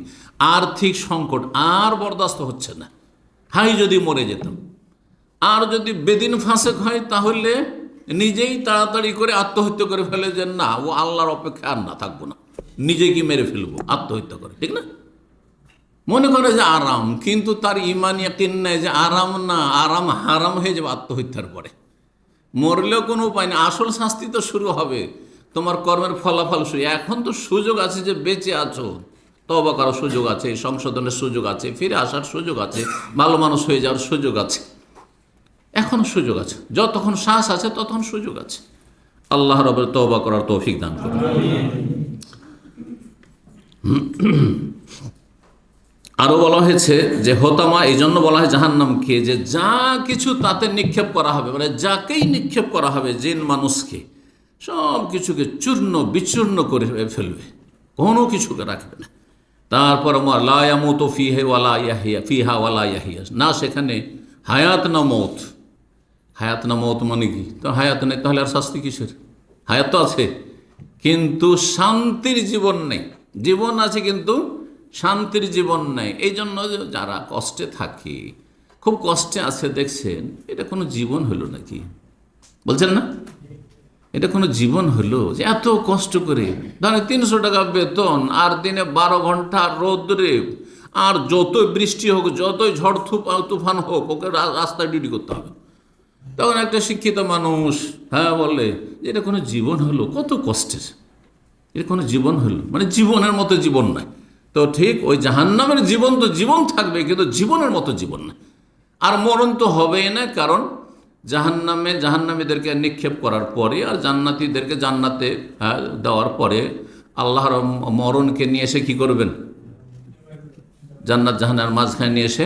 S1: আর্থিক সংকট আর বরদাস্ত হচ্ছে না। হাই যদি মরে যেতাম। আর যদি বেদিন ফাঁসেক হয়, তাহলে নিজেই তাড়াতাড়ি করে আত্মহত্যা করে ফেলে, যে না, ও আল্লাহর অপেক্ষা আর না থাকবো না, নিজেকে মেরে ফেলবো, আত্মহত্যা করে, ঠিক না? মনে করে যে আরাম, কিন্তু তার ঈমান ইয়াকিন নেই যে আরাম না, আরাম হারাম হয়ে যাবে আত্মহত্যার পরে। মরলেও কোনো উপায় নেই, আসল শাস্তি তো শুরু হবে, তোমার কর্মের ফলাফল শুরু। এখন তো সুযোগ আছে যে বেঁচে আছো, তওবা করার সুযোগ আছে, সংশোধনের সুযোগ আছে, ফিরে আসার সুযোগ আছে, ভালো মানুষ হয়ে যাওয়ার সুযোগ আছে। এখনো সুযোগ আছে, যতক্ষণ শ্বাস আছে ততক্ষণ সুযোগ আছে। আল্লাহ রাব্বুল তওবা করার তৌফিক দান করুন। আরো বলা হয়েছে যে হোতামা এই জন্য বলা হয় জাহান্নামকে, যে যা কিছু তাতে নিক্ষেপ করা হবে, মানে যাকেই নিক্ষেপ করা হবে, জিন মানুষকে, সব কিছুকে চূর্ণ বিচূর্ণ করে ফেলবে, কোনো কিছুকে রাখবে না। তারপর লা ইয়ামুতু ফিহি ওয়ালা ইয়াহিয়া, ফিহা ওয়ালা ইয়াহিয়া, না সেখানে হায়াত না মৌত। হায়াত না মৌত মানে কি? তো হায়াত নেই, তাহলে আর শাস্তি কিসের? হায়াত তো আছে কিন্তু শান্তির জীবন নেই, জীবন আছে কিন্তু শান্তির জীবন নেই। এই জন্য যারা কষ্টে থাকে, খুব কষ্টে আছে, দেখছেন, এটা কোনো জীবন হলো নাকি? বলছেন না, এটা কোনো জীবন হলো? যে এত কষ্ট করে, ধরেন 300 টাকা বেতন, আর দিনে 12 ঘন্টা রোদ্রে, আর যতই বৃষ্টি হোক, যতই ঝড় তুফান হোক, ওকে রাস্তায় ডিউটি করতে হবে। তখন একটা শিক্ষিত মানুষ বলে যে এটা কোনো জীবন হলো? কত কষ্টের, এটা কোনো জীবন হলো? মানে জীবনের মতো জীবন নাই। তো ঠিক ওই জাহান্নামের জীবন তো জীবন থাকবে, কিন্তু জীবনের মতো জীবন না। আর মরণ তো হবেই না, কারণ জাহান্নামীদেরকে নিক্ষেপ করার পরে আর জান্নাতীদেরকে জান্নাতে দেওয়ার পরে আল্লাহর মরণকে নিয়ে এসে কি করবেন? জান্নাত জাহান্নামের মাঝখানে নিয়ে এসে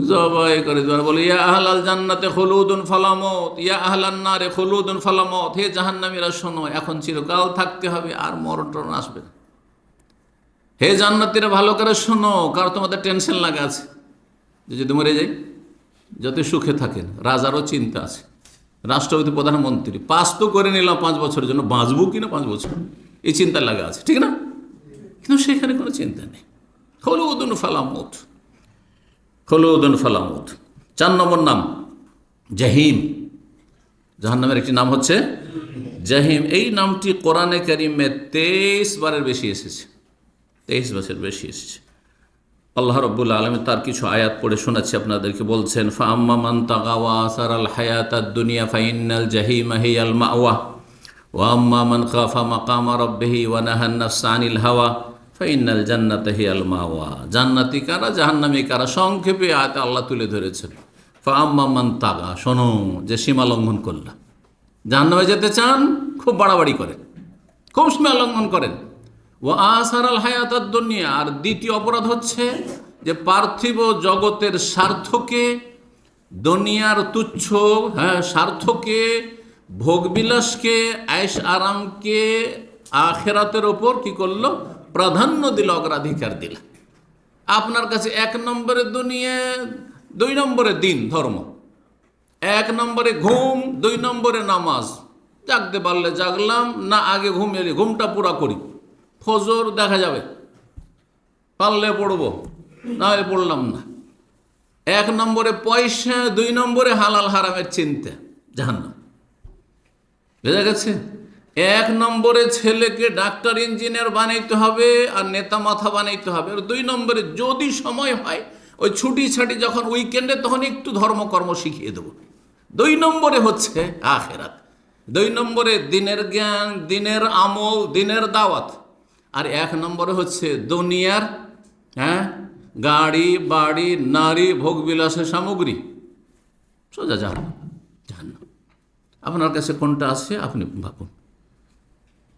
S1: জবাই করে দেবেন। বলে ইয়া আহলাল জান্নাতে খুলুদুন ফালা মউত, ইয়া আহলান নারে খুলুদুন ফালা মউত। হে জাহান্নামীরা শোনো, এখন চিরকাল থাকতে হবে, আর মরণ টরণ আসবে না। হে জান্নাতীরা ভালো করে শোনো, কারণ তোমাদের টেনশন লাগা আছে যে যদি মরে যাই। যত সুখে থাকেন, রাজারও চিন্তা আছে, রাষ্ট্রপতি প্রধানমন্ত্রী, পাস তো করে নিলাম 5 বছরের জন্য, বাঁচবো কিনা 5 বছর, এই চিন্তা লাগা আছে, ঠিক না? কিন্তু সেখানে কোনো চিন্তা নেই। খুলুদুন ফালা মউত, খুলুদুন ফালা মউত। 4 নম্বর নাম জাহিম। জাহান্নামের একটি নাম হচ্ছে জাহিম। এই নামটি কোরআনে কারিমে 23 বারের বেশি এসেছে, 23 বছর বেশি এসেছে। আল্লাহ রাব্বুল আলামিন তার কিছু আয়াত পড়ে শোনাচ্ছি আপনাদেরকে। বলছেন, ফাআম্মা মান তাগা ওয়া আসারাল হায়াতাদ দুনিয়া ফাইন্নাল জাহিমা হিয়াল মাওয়া ওয়া আম্মা মান খাফা মাকামা রাব্বিহি ওয়া নাহান নাফসা আনিল হাওয়া ফাইন্নাল জান্নাতা হিয়াল মাওয়া। জান্নাতি কারা, জাহান্নামী কারা, সংক্ষেপে আয়াতে আল্লাহ তুলে ধরেছেন। ফাআম্মা মান তাগা, শোনো, যে সীমা লঙ্ঘন করলা, জাহান্নামে যেতে চান, খুব বাড়াবাড়ি করেন, খুব সীমা লঙ্ঘন করেন। ও আসারাল হায়াতাদ দুনিয়া, আর দ্বিতীয় অপরাধ হচ্ছে যে পার্থিব জগতের স্বার্থকে, দুনিয়ার তুচ্ছ স্বার্থকে, ভোগবিলাসকে, আয়েশ আরামকে আখেরাতের ওপর কি করলো? প্রাধান্য দিল, অগ্রাধিকার দিল। আপনার কাছে 1 নম্বরে দুনিয়া, 2 নম্বরে দিন ধর্ম, 1 নম্বরে ঘুম, 2 নম্বরে নামাজ। জাগতে পারলে জাগলাম, না আগে ঘুমিয়ে ঘুমটা পুরা করি, ফজর দেখা যাবে, পারলে পড়বো, না হলে পড়লাম না। 1 নম্বরে পয়সা, 2 নম্বরে হালাল হারামের চিন্তা, জাহান্নাম। বুঝা গেছে? 1 নম্বরে ছেলেকে ডাক্তার ইঞ্জিনিয়ার বানাইতে হবে আর নেতা মাথা বানাইতে হবে। আর 2 নম্বরে যদি সময় হয়, ওই ছুটি ছাটি যখন উইকেন্ডে, তখন একটু ধর্মকর্ম শিখিয়ে দেবো। 2 নম্বরে হচ্ছে আখেরাত, 2 নম্বরে দিনের জ্ঞান, দিনের আমল, দিনের দাওয়াত। আর 1 নম্বরে হচ্ছে দুনিয়ার গাড়ি বাড়ি, নারী, ভোগবিলাসের সামগ্রী, সোজা জাহান্নাম। আপনার কাছে কোনটা আছে আপনি ভাবুন,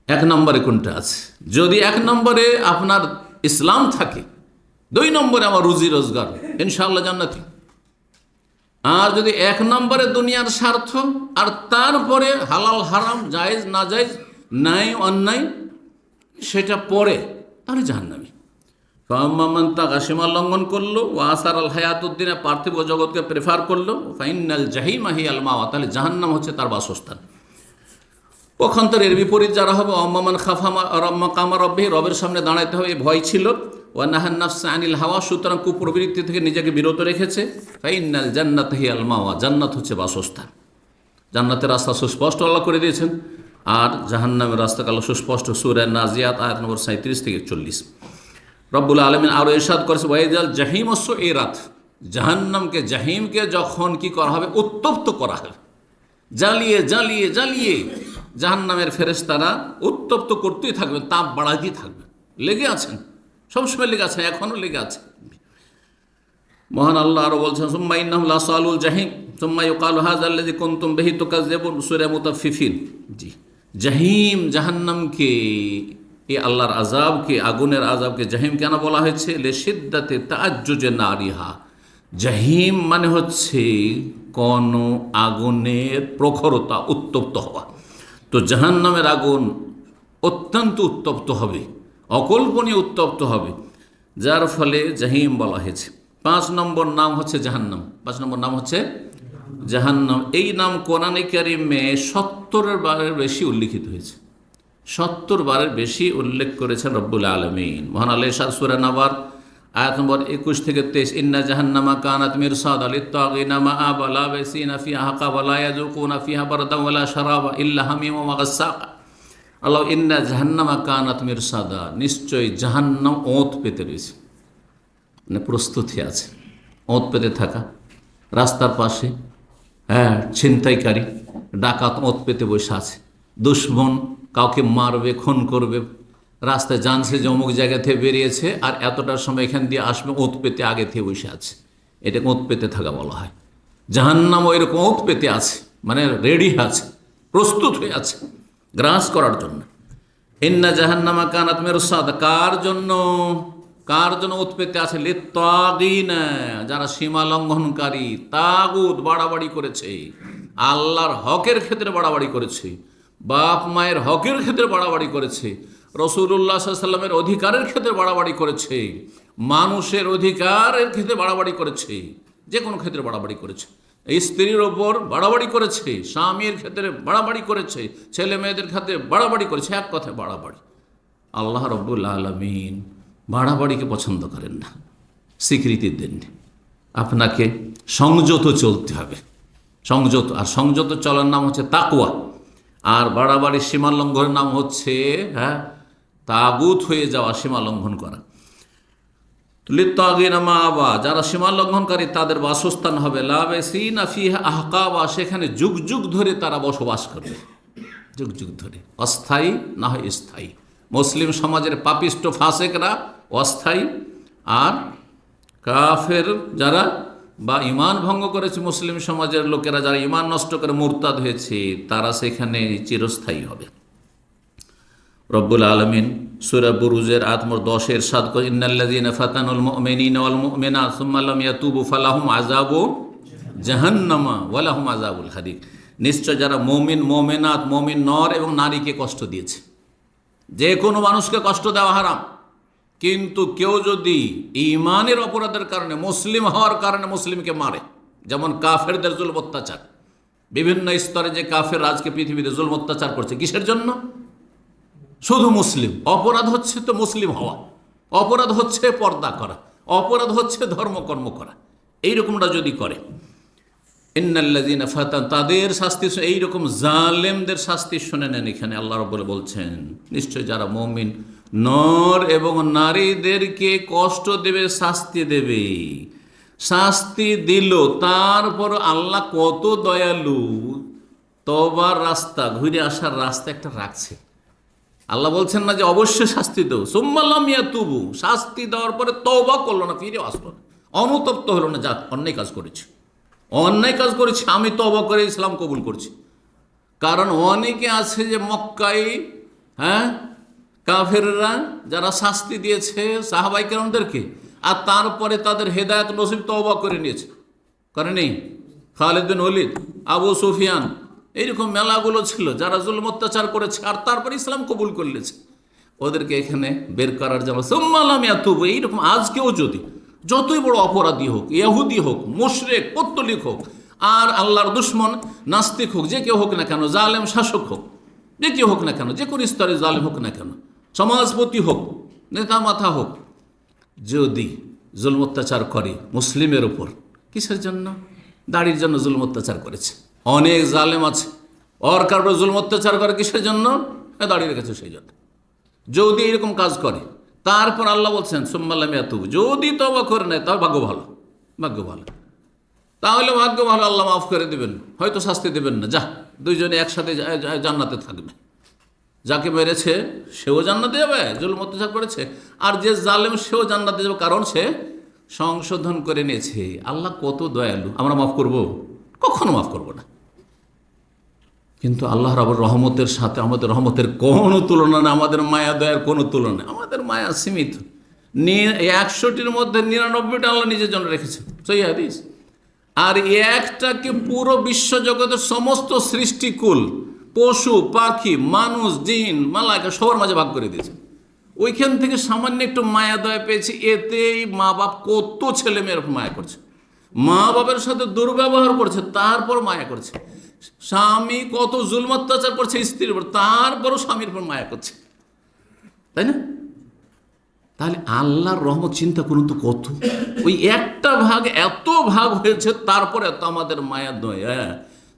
S1: 1 নম্বরে কোনটা আছে? যদি 1 নম্বরে আপনার ইসলাম থাকে, 2 নম্বরে আমার রুজি রোজগার, ইনশাআল্লাহ জান্নাতি। আর যদি 1 নম্বরে দুনিয়ার স্বার্থ, আর তারপরে হালাল হারাম, জায়েজ না জায়েজ, ন্যায় অন্যায়, সেটা পরে, তাহলে জাহান্নামী। ফাআম্মা মান তাগা, সীমা লঙ্ঘন করলো, ওয়া আসারাল হায়াতুদ দুনিয়া, পার্থিব জগৎকে প্রেফার করলো, ফাইনাল জাহিমা হিয়াল মাওয়া, তাহলে জাহান্নাম হচ্ছে তার বাসস্থান। পক্ষান্তরে এর বিপরীত যারা হবে, আম্মা মান খাফা মাকামা রাব্বিহি, রবের সামনে দাঁড়াইতে হবে ভয় ছিল, ওয়া নাহান নাফসা আনিল হাওয়া, সুতরাং কুপ্রবৃত্তি থেকে নিজেকে বিরত রেখেছে, ফাইনাল জান্নাতা হিয়াল মাওয়া, জান্নাত হচ্ছে বাসস্থান। জান্নাতের রাস্তা সুস্পষ্ট আল্লাহ করে দিয়েছেন, আর জাহান্নামের রাস্তা আল্লাহ সুস্পষ্ট। সূরা নাজিয়াত আয়াত নম্বর 37 থেকে 40। রব্বুল আলামিন আরও ইরশাদ করেছে, ওয়াইজাল জাহিম সুইরাত, জাহান্নামকে, জাহিমকে যখন কি করা হবে? উত্তপ্ত করা হবে, জ্বালিয়ে জ্বালিয়ে জ্বালিয়ে জাহান্নামের ফেরেশতারা উত্তপ্ত করতেই থাকবেন, তাপ বাড়াতেই থাকবেন, লেগে আছেন, সবসময় লেগে আছেন, এখনও লেগে আছে। মহান আল্লাহ আরো বলছেন, সুম্মা ইন্নাহুম লাসালুল জাহিম সুম্মা ইউকালু হাযাল্লাযী কুনতুম বিহি তুকাজ্জিবুন, সূরা মুতাফফিফিন। জি, জাহিম জাহান্নামকে, এই আল্লাহর আযাবকে, আগুনের আযাবকে জাহিম কেন বলা হয়েছে? লিশিদ্দাতি তাআজ্জুজি নারিহা। জাহিম মানে হচ্ছে কোন আগুনের প্রখরতা, উত্তপ্ত হওয়া। তো জাহান্নামের আগুন অত্যন্ত উত্তপ্ত হবে, অকল্পনীয় উত্তপ্ত হবে, যার ফলে জাহিম বলা হয়েছে। 5 নম্বর নাম হচ্ছে জাহান্নাম। 5 নম্বর নাম হচ্ছে জাহান্নাম। এই নাম কোরআনে কারিমে 70 বারের বেশি উল্লিখিত হয়েছে। 70 বারের বেশি উল্লেখ করেছেন রব্বুল আলামিন। মহান আল্লাহ ইরশাদ সূরা নাবার আয়াত নম্বর 21 থেকে 23, ইন্না জাহান্নামা কানাত মিরসাদা লিত্তাগিনা মাআবা লাবিসিনা ফিহা আহকাবা লা ইয়াযুকুনা ফিহা বারদান ওয়ালা শারাবা ইল্লা হামিমা ওয়া গাসসাকা। আল্লাহ, ইন্না জাহান্নামা কানাত মিরসাদা, নিশ্চয়ই জাহান্নাম ওঁত পেতে রয়েছে, মানে প্রস্তুতি আছে। ওঁত পেতে থাকা, রাস্তার পাশে ছিনতাইকারী ডাকাত ওঁত পেতে বসে আছে। দুশ্মন কাউকে মারবে, খুন করবে, রাস্তায় জানছে যে অমুক জায়গা থেকে বেরিয়েছে আর এতটার সময় এখান দিয়ে আসবে, ওঁত পেতে আগে থেকে বসে আছে। এটাকে ওঁত পেতে থাকা বলা হয়। জাহান্নামও এরকম ওঁত পেতে আছে, মানে রেডি আছে, প্রস্তুত হয়ে আছে গ্রাস করার জন্য। ইন্না জাহান্নামা কানাত মিরসাদা, কার জন্য? কার জন্য ওঁত পেতে আছে? লিত্তাগিনা, যারা সীমা লঙ্ঘনকারী, তাগুত, বাড়াবাড়ি করেছে, আল্লাহর হকের ক্ষেত্রে বাড়াবাড়ি করেছে, বাপ মায়ের হকের ক্ষেত্রে বাড়াবাড়ি করেছে, রাসূলুল্লাহ সাল্লাল্লাহু আলাইহি ওয়াসাল্লামের অধিকারের ক্ষেত্রে বাড়াবাড়ি করেছে, মানুষের অধিকারের ক্ষেত্রে বাড়াবাড়ি করেছে, যে কোনো ক্ষেত্রে বাড়াবাড়ি করেছে। স্ত্রীর ওপর বাড়াবাড়ি করেছে, স্বামীর ক্ষেত্রে বাড়াবাড়ি করেছে, ছেলে মেয়েদের ক্ষেত্রে বাড়াবাড়ি করেছে। এক কথায় বাড়াবাড়ি। আল্লাহ রাব্বুল আলামিন বাড়াবাড়িকে পছন্দ করেন না, স্বীকৃতি দেন। আপনাকে সংযত চলতে হবে, সংযত। আর সংযত চলার নাম হচ্ছে তাকওয়া। আর বাড়াবাড়ির সীমা লঙ্ঘনের নাম হচ্ছে তাগুত হয়ে যাওয়া, সীমা লঙ্ঘন করা। লিত্তাগিনা মাআবা, যারা সীমা লঙ্ঘনকারী তাদের বাসস্থান হবে লাবিসিনা ফিহা আহকাবা, সেখানে যুগ যুগ ধরে তারা বসবাস করবে, যুগ যুগ ধরে। অস্থায়ী না হয় স্থায়ী। মুসলিম সমাজের পাপিষ্ট ফাসেকরা অস্থায়ী, আর কাফের যারা বা ঈমান ভঙ্গ করেছে, মুসলিম সমাজের লোকেরা যারা ঈমান নষ্ট করে মুরতাদ হয়েছে, তারা সেখানে চিরস্থায়ী হবে। রব্বুল আলামিন সূরা বুরুজের আয়াত নম্বর 10 ইরশাদ করেন, ইন্নাল্লাযীনা ফাতানুল মুমিনিনা ওয়াল মুমিনাত সুম্মা লাম ইয়াতুবু ফালাহুম আযাবু জাহান্নামা ওয়া লাহুম আযাবুল হারিক। নিশ্চয় যারা মুমিন, মুমিনাত, মুমিন নর এবং নারীকে কষ্ট দিয়েছে। যে কোনো মানুষকে কষ্ট দেওয়া হারাম, কিন্তু কেউ যদি ঈমানের অপরাধের কারণে, মুসলিম হওয়ার কারণে মুসলিমকে মারে, যেমন কাফেরদের জুলম অত্যাচার, বিভিন্ন স্তরে যে কাফের আজকে পৃথিবীতে জুলম অত্যাচার করছে, কিসের জন্য? শুধু মুসলিম। অপরাধ হচ্ছে তো মুসলিম হওয়া, অপরাধ হচ্ছে পর্দা করা, অপরাধ হচ্ছে ধর্মকর্ম করা। এইরকমটা যদি করে, ইন্নাল্লাযীনা ফাতান, তাদের শাস্তি, এইরকম জালেমদের শাস্তি শুনে নেন। এখানে আল্লাহ রাব্বুল বলছেন, নিশ্চয় যারা মুমিন নর এবং নারীদেরকে কষ্ট দেবে, শাস্তি দেবে, শাস্তি দিল, তারপর আল্লাহ কত দয়ালু, তওবার রাস্তা, ঘুরে আসার রাস্তা একটা রাখছে। আল্লাহ বলছেন না যে অবশ্যই শাস্তি দেও, সুম্মা লাম ইয়াতুবু, শাস্তি দেওয়ার পরে তওবা করলো না, ফিরে আসলো না, অনুতপ্ত হলো না, যা অন্যায় কাজ করেছি, অন্যায় কাজ করেছি, আমি তওবা করে ইসলাম কবুল করছি। কারণ অনেকে আছে যে মক্কায় কাফেররা যারা শাস্তি দিয়েছে সাহাবায়ে কেরামদেরকে, আর তারপরে তাদের হেদায়েত নসিব, তওবা করে নিয়েছে, করে নেই? খালিদ বিন ওয়ালিদ, আবু সুফিয়ান, এইরকম মেলাগুলো ছিল যারা জুলম অত্যাচার করেছে আর তারপরে ইসলাম কবুল করলেছে। ওদেরকে এখানে বের করার জন্য সুম্মা লাম ইয়াতুবু। এইরকম আজকেও যদি যতই বড় অপরাধী হোক, ইহুদি হোক, মুশরিক, পত্তলিক হোক, আর আল্লাহর দুশমন, নাস্তিক হোক, যে কেউ হোক না কেন, জালেম শাসক হোক, যে কেউ হোক না কেন, যে কোন স্তরে জালেম হোক না কেন, সমাজপতি হোক, নেতা মাথা হোক, যদি জুলম অত্যাচার করে মুসলিমের উপর, কিসের জন্য? দাড়ির জন্য জুলম অত্যাচার করেছে। অনেক জালেম আছে, ওর কারণে জুলম অত্যাচার করে কিসের জন্য? দাঁড়িয়ে রেখেছে সেই জন্য। যদি এরকম কাজ করে, তারপর আল্লাহ বলছেন সুম্মা লাম ইয়াতুব, যদি তওবা করে নেয় তাহলে ভাগ্য ভালো, ভাগ্য ভালো, তাহলে ভাগ্য ভালো, আল্লাহ মাফ করে দেবেন, হয়তো শাস্তি দেবেন না, যা দুইজনে একসাথে জান্নাতে থাকবে। যাকে মেরেছে সেও জান্নাতে যাবে, জুলম অত্যাচার করেছে, আর যে জালেম সেও জান্নাতে যাবে, কারণ সে সংশোধন করে নিয়েছে। আল্লাহ কত দয়ালু, আমরা মাফ করব? কখনো মাফ করব না। কিন্তু আল্লাহ রাব্বুর রহমতের সাথে আমাদের রহমতের কোনো তুলনা নেই, আমাদের মায়া দয়ার কোনো তুলনা নেই। আমাদের মায়া সীমিত। 100টির মধ্যে 99টা আল্লাহ নিজের জন্য রেখেছে, সহিহ হাদিস। আর একটাকে পুরো বিশ্বজগতের সমস্ত সৃষ্টিকুল, পশু পাখি, মানুষ, জিন, মালাইকা সবার মাঝে ভাগ করে দিয়েছে। ওইখান থেকে সামান্য একটু মায়া দয়া পেয়েছি, এতেই মা বাপ কত ছেলে মেয়ের মায়া করছে, মা বাবার সাথে দুর্ব্যবহার করছে, তারপর মায়া করছে। স্বামী কত জুলম অত্যাচার করছে স্ত্রীর উপর, তারপরও স্বামীর উপর মায়া করছে, তাই না? তাহলে আল্লাহর রহমত চিন্তা করুন তো, কত ওই একটা ভাগ এত ভাগ হয়েছে, তারপরে এত আমাদের মায়া দয়া।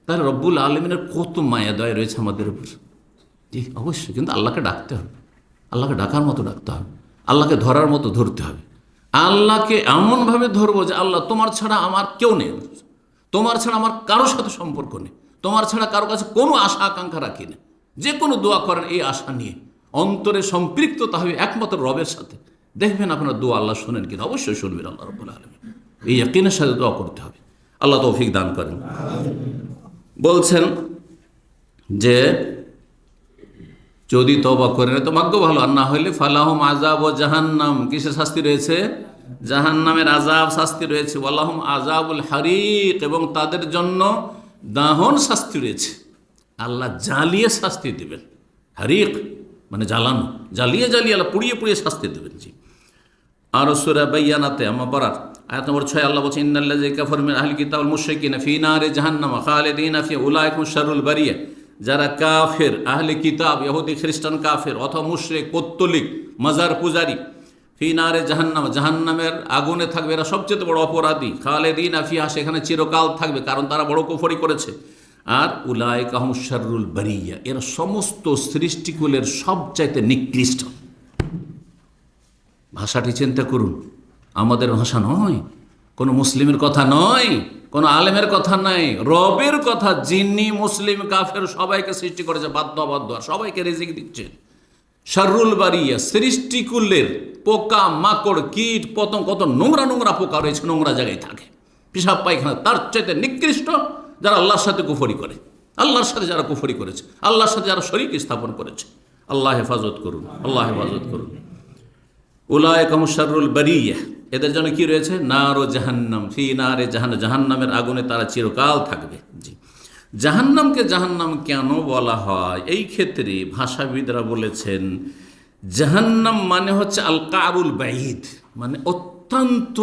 S1: তাহলে রব্বুল আলমিনের কত মায়া দয়া রয়েছে আমাদের উপর। জি অবশ্যই, কিন্তু আল্লাহকে ডাকতে হবে, আল্লাহকে ডাকার মতো ডাকতে হবে, আল্লাহকে ধরার মতো ধরতে হবে। আল্লাহকে এমনভাবে ধরবো যে আল্লাহ তোমার ছাড়া আমার কেউ নেই, তোমার ছাড়া আমার কারোর সাথে সম্পর্ক নেই, তোমার ছাড়া কারো কাছে কোনো আশা আকাঙ্ক্ষা রাখি না। যে কোনো দোয়া করেন এই আশা নিয়ে, অন্তরে সম্পৃক্ততা হবে একমাত্র রবের সাথে। দেখবেন আপনার দোয়া আল্লাহ শোনেন কিনা, অবশ্যই শুনবেন আল্লাহ রাব্বুল আলামিন। এই ইয়াকিনের সাথে দোয়া করতে হবে। আল্লাহ তৌফিক দান করেন। বলছেন যে যদি তওবা করে না তো ভাগ্য ভালো, আর না হইলে ফালাহুম আযাব ও জাহান্নাম, কিসের শাস্তি রয়েছে? জাহান্নামের আযাব, শাস্তি রয়েছে। ওয়ালাহুম আযাবুল হারিক, এবং তাদের জন্য দাহন শাস্তি রয়েছে। আল্লাহ জ্বালিয়ে শাস্তি দেবেন। হারিক মানে জ্বালানো, জ্বালিয়ে জ্বালিয়ে আল্লাহ পুড়িয়ে পুড়িয়ে শাস্তি দেবেন। জি। আর সূরা বাইয়ানাতে আমার পড়ার আয়াত নম্বর 6 আল্লাহ বলছেন ইন্নাল্লাযীনা কাফারু মিন আহলিল কিতাব ওয়াল মুশরিকিনা ফী নারি জাহান্নাম খালিদিনা ফিহা উলাইকা হুমুশ শাররুল বারিয়া। যারা কাফের, আহলে কিতাব, ইহুদি খ্রিস্টান কাফের অথবা মুশরিক, পৌত্তলিক, মাজার পূজারী, ফী নারে জাহান্নাম, জাহান্নামের আগুনে থাকবে, এরা সবচেয়ে বড় অপরাধী। খালিদিনা ফিহা, সেখানে চিরকাল থাকবে, কারণ তারা বড় কুফরি করেছে। আর উলাইকা হুমুশ শাররুল বারিয়া, এরা সমস্ত সৃষ্টিকুলের সবচাইতে নিকৃষ্ট। ভাষাটি চিন্তা করুন, আমাদের ভাষা নয়, কোনো মুসলিমের কথা নয়, কোনো আলেমের কথা নাই, রবের কথা, যিনি মুসলিম কাফের সবাইকে সৃষ্টি করেছে বাধ্য অবাধ্য, আর সবাইকে রিজিক দিচ্ছেন। শাররুল বারিয়া, সৃষ্টিকুলের পোকা মাকড় কীট পতঙ্গ, কত নোংরা নোংরা পোকা রয়েছে, নোংরা জায়গায় থাকে, পেশাব পায়খানা, তার চাইতে নিকৃষ্ট যারা আল্লাহর সাথে কুফরি করে, আল্লাহর সাথে যারা কুফরি করেছে, আল্লাহর সাথে যারা শরীক স্থাপন করেছে। আল্লাহ হেফাজত করুন, আল্লাহ হেফাজত করুন। উলাইকা হুমুশ শাররুল বারিয়া, এদের জন্য কি রয়েছে? নার ও জাহান্নাম, ফি নারে জাহান্নাম, জাহান্নামের আগুনে তারা চিরকাল থাকবে। জি। জাহান্নামকে জাহান্নাম কেন বলা হয়? এই ক্ষেত্রে ভাষাবিদরা বলেছেন জাহান্নাম মানে হচ্ছে আল কারুল বাইদ, মানে অত্যন্ত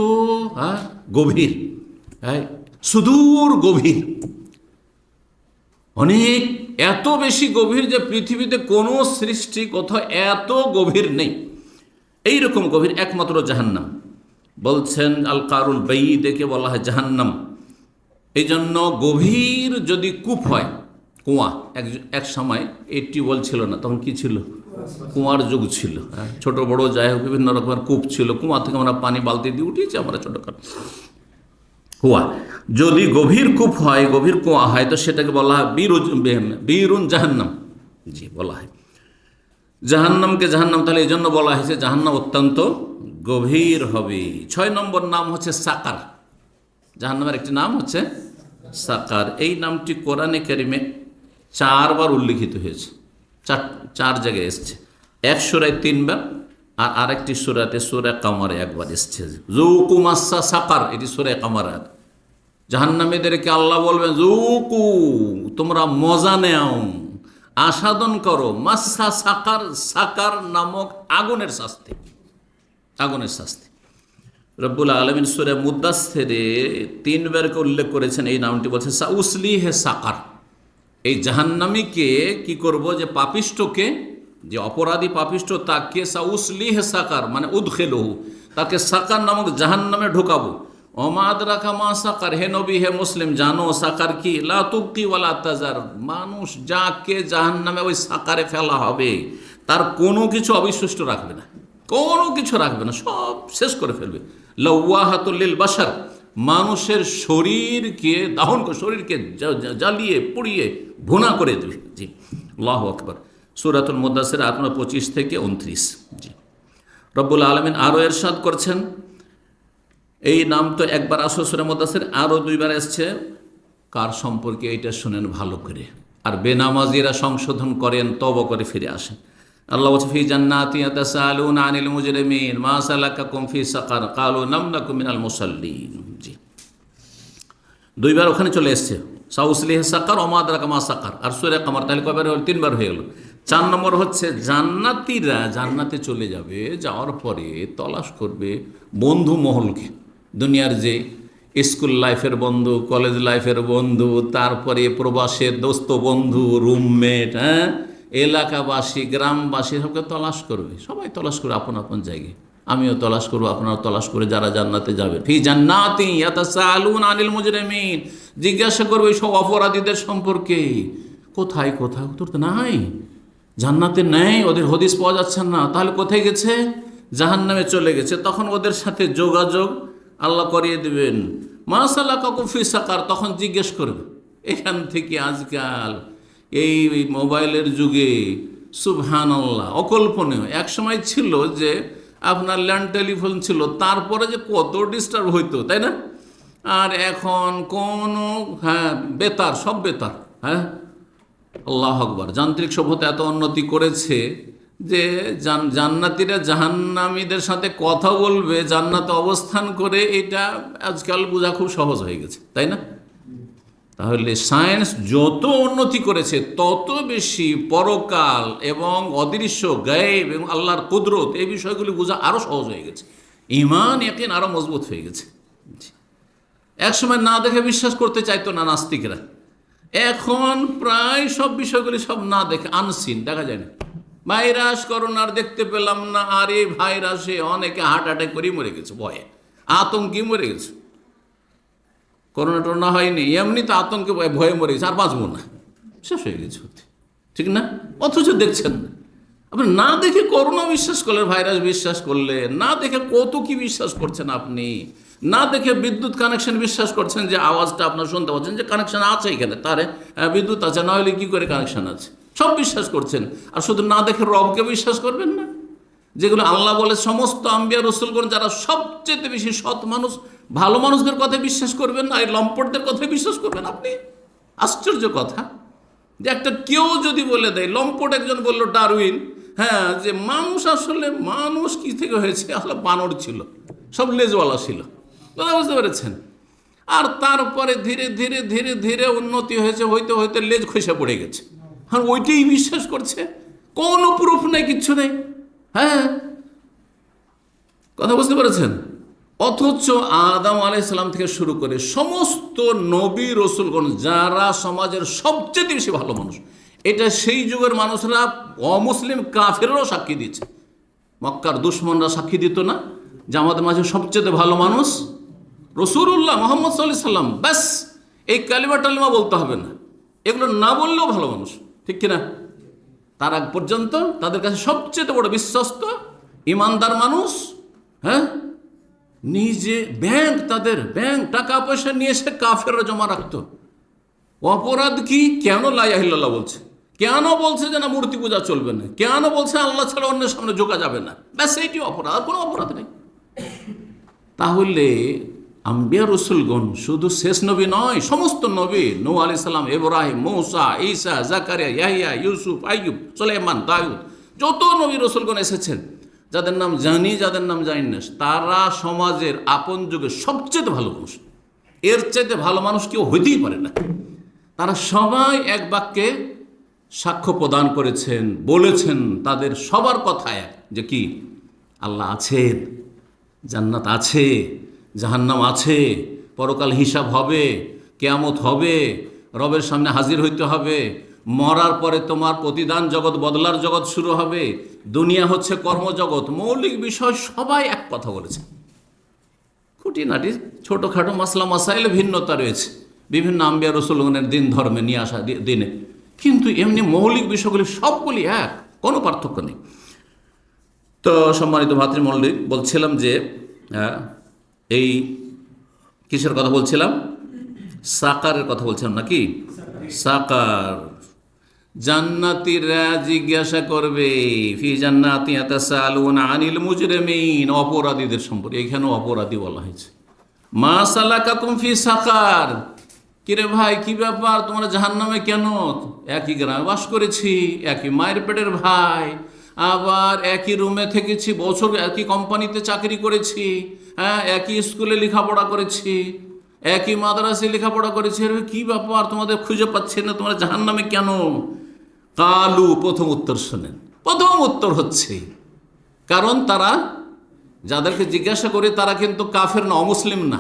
S1: গভীর, সুদূর গভীর, অনেক, এত বেশি গভীর যে পৃথিবীতে কোনো সৃষ্টি কোথাও এত গভীর নেই। এইরকম গভীর একমাত্র জাহান্নাম। বলছেন আল কারুল বাইদকে বলা হয় জাহান্নাম। এই জন্য গভীর যদি কূপ হয়, কুয়া, এক সময় এই টিউবওয়েল ছিল না, তখন কি ছিল? কুয়ার যুগ ছিল। ছোট বড় যাই হোক বিভিন্ন রকমের কূপ ছিল, কুয়া থেকে আমরা পানি বালতি দিয়ে উঠিয়েছি আমরা ছোটখাটো কুয়া। যদি গভীর কূপ হয়, গভীর কুয়া হয়, তো সেটাকে বলা হয় বীরুন জাহান্নাম। জি, বলা হয় জাহান্নামকে জাহান্নাম। তাহলে এই জন্য বলা হয়েছে জাহান্নাম অত্যন্ত গভীর হবে। 6 নম্বর নাম হচ্ছে সাকার। জাহান্নামের একটি নাম হচ্ছে সাকার। এই নামটি কোরআনে কারিমে 4 বার উল্লিখিত হয়েছে, 4 জায়গায় এসছে। এক সূরায় 3 বার, আর আরেকটি সূরাতে সূরা কামারে 1 বার এসছে। যুকু মাসা সাকার, এটি সূরা কামার। জাহান্নামীদেরকে আল্লাহ বলবেন যুকু, তোমরা মজা নেও, আস্বাদন করো, মাসা সাকার, সাকার নামক আগুনের শাস্তি, আগুনের শাস্তি। রব্বুল আলামিন সূরা মুদাসসিরে 3 বারকে উল্লেখ করেছেন এই নামটি, বলছে সাউসলিহে সাকার। এই জাহান্নামীকে কি করব? যে পাপিষ্টকে, যে অপরাধী পাপিষ্ট, তাকে সাউসলিহে সাকার মানে উদখিলহু, তাকে সাকার নামক জাহান্নামে ঢোকাবো। ওমাদ রাখা মা সাকার, হে নবী হে মুসলিম জানো সাকার কি? লা তুবকি ওয়ালা তাজার, মানুষ যাকে জাহান্নামে ওই সাকারে ফেলা হবে তার কোনো কিছু অবিশিষ্ট রাখবে না, কোনো কিছু রাখবে না, সব শেষ করে ফেলবে। লাওয়াহাতুল লিল বাশার, মানুষের শরীরকে দাহন করে, শরীরকে জ্বালিয়ে পুড়িয়ে ভুনা করে দেবে। জি, আল্লাহু আকবার। সূরাতুল মুদাসসির 25 থেকে 29। জি। রব্বুল আলামিন আরও ইরশাদ করছেন এই নাম তো একবার আসো সূরা মুদাসসির, আরও দুইবার এসছে। কার সম্পর্কে এইটা শুনেন ভালো করে, আর বেনামাজিরা সংশোধন করেন, তওবা করে ফিরে আসেন। আল্লাহ বলছে ফি জান্নাতি ইয়াতাসাআলুনা আনিল মুজরিমিন মা সালাকাকুম ফি সাকার ক্বালু লাম নাকু মিনাল মুসাল্লিন। জি, দুইবার ওখানে চলে এসছে, সাউসলিহ সাকার ওমা আদরাকা মা সাকার, আর সূরা কমর, তাহলে কয়বার হলো? 3বার হয়ে গেল। 4 নম্বর হচ্ছে জান্নাতীরা জান্নাতে চলে যাবে, যাওয়ার পরে তলাশ করবে বন্ধু মহলকে, দুনিয়ার যে স্কুল লাইফের বন্ধু, কলেজ লাইফের বন্ধু, তারপরে প্রবাসের দোস্ত বন্ধু, রুমমেট, এলাকাবাসী, গ্রামবাসী, সবকে তলাশ করবে। সবাই তলাশ করবে আপন আপন জায়গায়। আমিও তলাশ করবো, আপনারা তলাশ করে যারা জান্নাতে যাবে। ফি জান্নাতি ইয়াতাসাআলুনা আনিল মুজরিমিন, জিজ্ঞাসা করবে সব অপরাধীদের সম্পর্কে। কোথায় কোথায়? উত্তর তো নাই, জান্নাতে নেই, ওদের হদিস পাওয়া যাচ্ছে না। তাহলে কোথায় গেছে? জাহান্নামে চলে গেছে। তখন ওদের সাথে যোগাযোগ আল্লাহ করিয়ে দেবেন। মা সালাকাকুম ফি সাকার, তখন জিজ্ঞেস করবে। এখান থেকে আজকাল এই মোবাইলের যুগে সুবহানাল্লাহ অকল্পনীয়। এক সময় ছিল যে আপনার ল্যান্ড টেলিফোন ছিল, তারপরে যে কত ডিস্টার্ব হইতো, তাই না? আর এখন কোনো বেতার, সব বেতার। আল্লাহু আকবার। যান্ত্রিক সভ্যতা এত উন্নতি করেছে যে জান্নাতীরা জাহান্নামীদের সাথে কথা বলবে জান্নাতে অবস্থান করে, এটা আজকাল বোঝা খুব সহজ হয়ে গেছে, তাই না? তাহলে সায়েন্স যত উন্নতি করেছে তত বেশি পরকাল এবং অদৃশ্য গায়েব এবং আল্লাহর কুদরত, এই বিষয়গুলি বোঝা আরও সহজ হয়ে গেছে। ঈমান ইয়াকিন আরও মজবুত হয়ে গেছে। একসময় না দেখে বিশ্বাস করতে চাইতো না নাস্তিকরা, এখন প্রায় সব বিষয়গুলি সব না দেখে, আনসিন, দেখা যায় না। ভাইরাস করোনার দেখতে পেলাম না, আর এই ভাইরাসে অনেকে হার্ট অ্যাটাক করেই মরে গেছে, ভয়ে আতঙ্কে মরে গেছে। করোনা টোনা হয়নি, এমনি তো আতঙ্কে ভয়ে মরে গেছে, আর বাঁচবো না, শেষ হয়ে গেছে, ঠিক না? অথচ দেখছেন না। আপনি না দেখে করোনা বিশ্বাস করলেন, ভাইরাস বিশ্বাস করলেন, না দেখে কত কি বিশ্বাস করছেন আপনি, না দেখে বিদ্যুৎ কানেকশন বিশ্বাস করছেন, যে আওয়াজটা আপনার শুনতে পাচ্ছেন, যে কানেকশন আছে এখানে, তারে বিদ্যুৎ আছে, না হলে কী করে কানেকশন আছে, সব বিশ্বাস করছেন। আর শুধু না দেখে রবকে বিশ্বাস করবেন না, যেগুলো আল্লাহ বলে সমস্ত আম্বিয়া রসুলগণ যারা সবচেয়ে বেশি সৎ মানুষ, ভালো মানুষদের কথা বিশ্বাস করবেন না, এই লম্পটদের কথা বিশ্বাস করবেন আপনি? আশ্চর্য কথা যে একটা কেউ যদি বলে দেয়, লম্পট একজন বলল ডারউইন, যে মানুষ আসলে মানুষ কি থেকে হয়েছে, আসলে বানর ছিল, সব লেজওয়ালা ছিল, কথা বুঝতে পেরেছেন? আর তারপরে ধীরে ধীরে ধীরে ধীরে উন্নতি হয়েছে, হইতে হইতে লেজ খসে পড়ে গেছে, আর ওইটাই বিশ্বাস করছে, কোনো প্রুফ নেই, কিচ্ছু নেই। কথা বুঝতে পেরেছেন? অথচ আদম আলাইহিস সালাম থেকে শুরু করে সমস্ত নবী রসুলগণ যারা সমাজের সবচেয়ে বেশি ভালো মানুষ, এটা সেই যুগের মানুষরা অমুসলিম কাফেররাও সাক্ষী দিচ্ছে। মক্কার দুশমনরা সাক্ষী দিত না যে আমাদের মাঝে সবচেয়ে ভালো মানুষ রাসূলুল্লাহ মুহাম্মদ সাল্লাল্লাহু আলাইহি ওয়াসাল্লাম। ব্যাস, এই কালিমা টালিমা বলতে হবে না, এগুলো না বললেও ভালো মানুষ, ঠিক কিনা? তার আগ পর্যন্ত তাদের কাছে সবচেয়ে বড় বিশ্বস্ত ইমানদার মানুষ। নিজে তাদের ব্যাংক টাকা পয়সা নিয়ে এসে কাফেররা জমা রাখতো। অপরাধ কি? কেন লা ইলাহা ইল্লাল্লাহ বলছে, কেন বলছে যে না মূর্তি পূজা চলবে না, কেন বলছে আল্লাহ ছাড়া অন্যের সামনে ঝোঁকা যাবে না, ব্যাস এইটি অপরাধ, আর কোনো অপরাধ নেই। তাহলে আম্বিয়া রসুলগণ শুধু শেষ নবী নয়, সমস্ত নবী, নূহ আলাইহিস সালাম, ইব্রাহিম, মূসা, ঈসা, জাকারিয়া, ইয়াহইয়া, ইউসুফ, আইয়ুব, সুলাইমান, দাউদ, যত নবী রসুলগণ এসেছেন, যাদের নাম জানি যাদের নাম জানি না, তারা সমাজের আপন যুগে সবচেয়ে ভালো মানুষ। এর চাইতে ভালো মানুষ কেউ হইতেই পারে না। তারা সবাই এক বাক্যে সাক্ষ্য প্রদান করেছেন, বলেছেন তাদের সবার কথা এক, যে কি আল্লাহ আছেন, জান্নাত আছে, জাহান্নাম আছে, পরকাল হিসাব হবে, কিয়ামত হবে, রবের সামনে হাজির হইতে হবে, মরার পরে তোমার প্রতিদান জগৎ, বদলার জগৎ শুরু হবে, দুনিয়া হচ্ছে কর্মজগৎ। মৌলিক বিষয় সবাই এক কথা বলেছে। খুঁটিনাটি ছোটোখাটো মাসলা মাসাইলে ভিন্নতা রয়েছে বিভিন্ন আম্বিয়া রসুলগণের দিন ধর্মে নিয়ে আসা দিনে, কিন্তু এমনি মৌলিক বিষয়গুলি সবগুলি এক, কোনো পার্থক্য নেই। তো সম্মানিত ভাতৃমণ্ডলী, বলছিলাম যে এই কিসের কথা বলছিলাম? সাকারের কথা বলছিলাম নাকি? সাকার। জান্নাতীরা জিজ্ঞাসা করবে ফি জান্নাতি ইয়াতাসাআলুনা আনিল মুজরিমিন, অপরাধীদের সম্পর্কে। এখানেও অপরাধী বলা হয়েছে, মা সালাকাকুম ফি সাকার, কিরে ভাই কি ব্যাপার, তোমরা জাহান্নামে কেন? একই গ্রামে বাস করেছি, একই মায়ের পেটের ভাই, আবার একই রুমে থেকেছি, বছর একই কোম্পানিতে চাকরি করেছি, হ্যাঁ, একই স্কুলে লেখাপড়া করেছি, একই মাদ্রাসায় লেখাপড়া করেছি, এর কি ব্যাপার তোমাদের খুঁজে পাচ্ছি না, তোমরা জাহান্নামে কেন? কালু, প্রথম উত্তর শোনেন, প্রথম উত্তর হচ্ছে কারণ তারা যাদেরকে জিজ্ঞাসা করে তারা কিন্তু কাফের না, অমুসলিম না,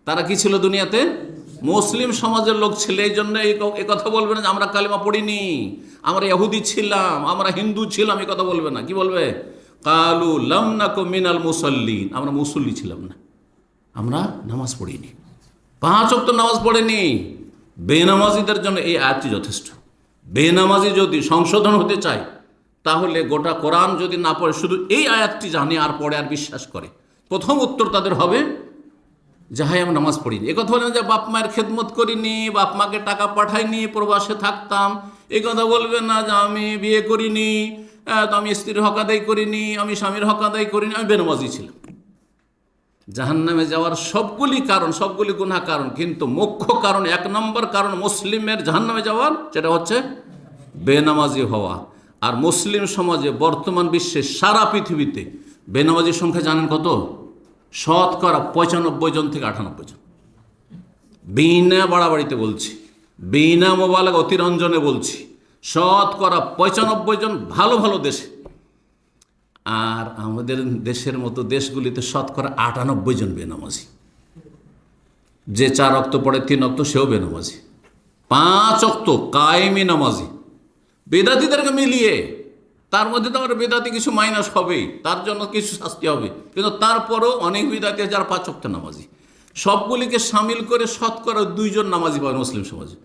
S1: তারা কি ছিল দুনিয়াতে? মুসলিম সমাজের লোক ছিল। এই জন্য এই কথা বলবে না যে আমরা কালিমা পড়িনি, আমরা ইহুদি ছিলাম, আমরা হিন্দু ছিলাম, এই কথা বলবে না। কি বলবে? কালু লাম নাকু মিনাল মুসাল্লিন, আমরা মুসল্লি ছিলাম না, আমরা নামাজ পড়িনি, 5 ওয়াক্ত নামাজ পড়েনি। বেনামাজিদের জন্য এই আয়াতটি যথেষ্ট। বেনামাজি যদি সংশোধন হতে চায় তাহলে গোটা কোরআন যদি না পড়ে, শুধু এই আয়াতটি জানে আর পড়ে আর বিশ্বাস করে, প্রথম উত্তর তাদের হবে যে হাই আমি নামাজ পড়িনি। এ কথা বলবেন যে বাপ মায়ের খেদমত করিনি, বাপ মাকে টাকা পাঠাইনি, প্রবাসে থাকতাম, এই কথা বলবেন না যে আমি বিয়ে করিনি, তো আমি স্ত্রীর হক আদায় করিনি, আমি স্বামীর হক আদায় করিনি, আমি বেনামাজি ছিলাম। জাহান্নামে যাওয়ার সবগুলি কারণ, সবগুলি গুনাহ কারণ, কিন্তু মুখ্য কারণ, 1 নম্বর কারণ মুসলিমের জাহান্নামে যাওয়ার, সেটা হচ্ছে বেনামাজি হওয়া। আর মুসলিম সমাজে বর্তমান বিশ্বে সারা পৃথিবীতে বেনামাজির সংখ্যা জানেন কত? শতকরা 95 জন থেকে 98 জন। বিনা বাড়াবাড়িতে বলছি, বিনা মোবাইল অতিরঞ্জনে বলছি, শতকরা 95 জন ভালো ভালো দেশে। আর আমাদের দেশের মতো দেশগুলিতে শতকরা 98 জন বেনামাজি। যে 4 ওয়াক্ত পড়ে 3 ওয়াক্ত সেও বেনামাজি, 5 ওয়াক্ত কায়েমি নামাজি। বেদাতিদেরকে মিলিয়ে, তার মধ্যে তো আমার বেদাতি কিছু মাইনাস হবেই, তার জন্য কিছু শাস্তি হবে, কিন্তু তারপরেও অনেক বেদাতি যারা 5 ওয়াক্ত নামাজি, সবগুলিকে সামিল করে শতকরা 2 জন নামাজি পাবে মুসলিম সমাজে।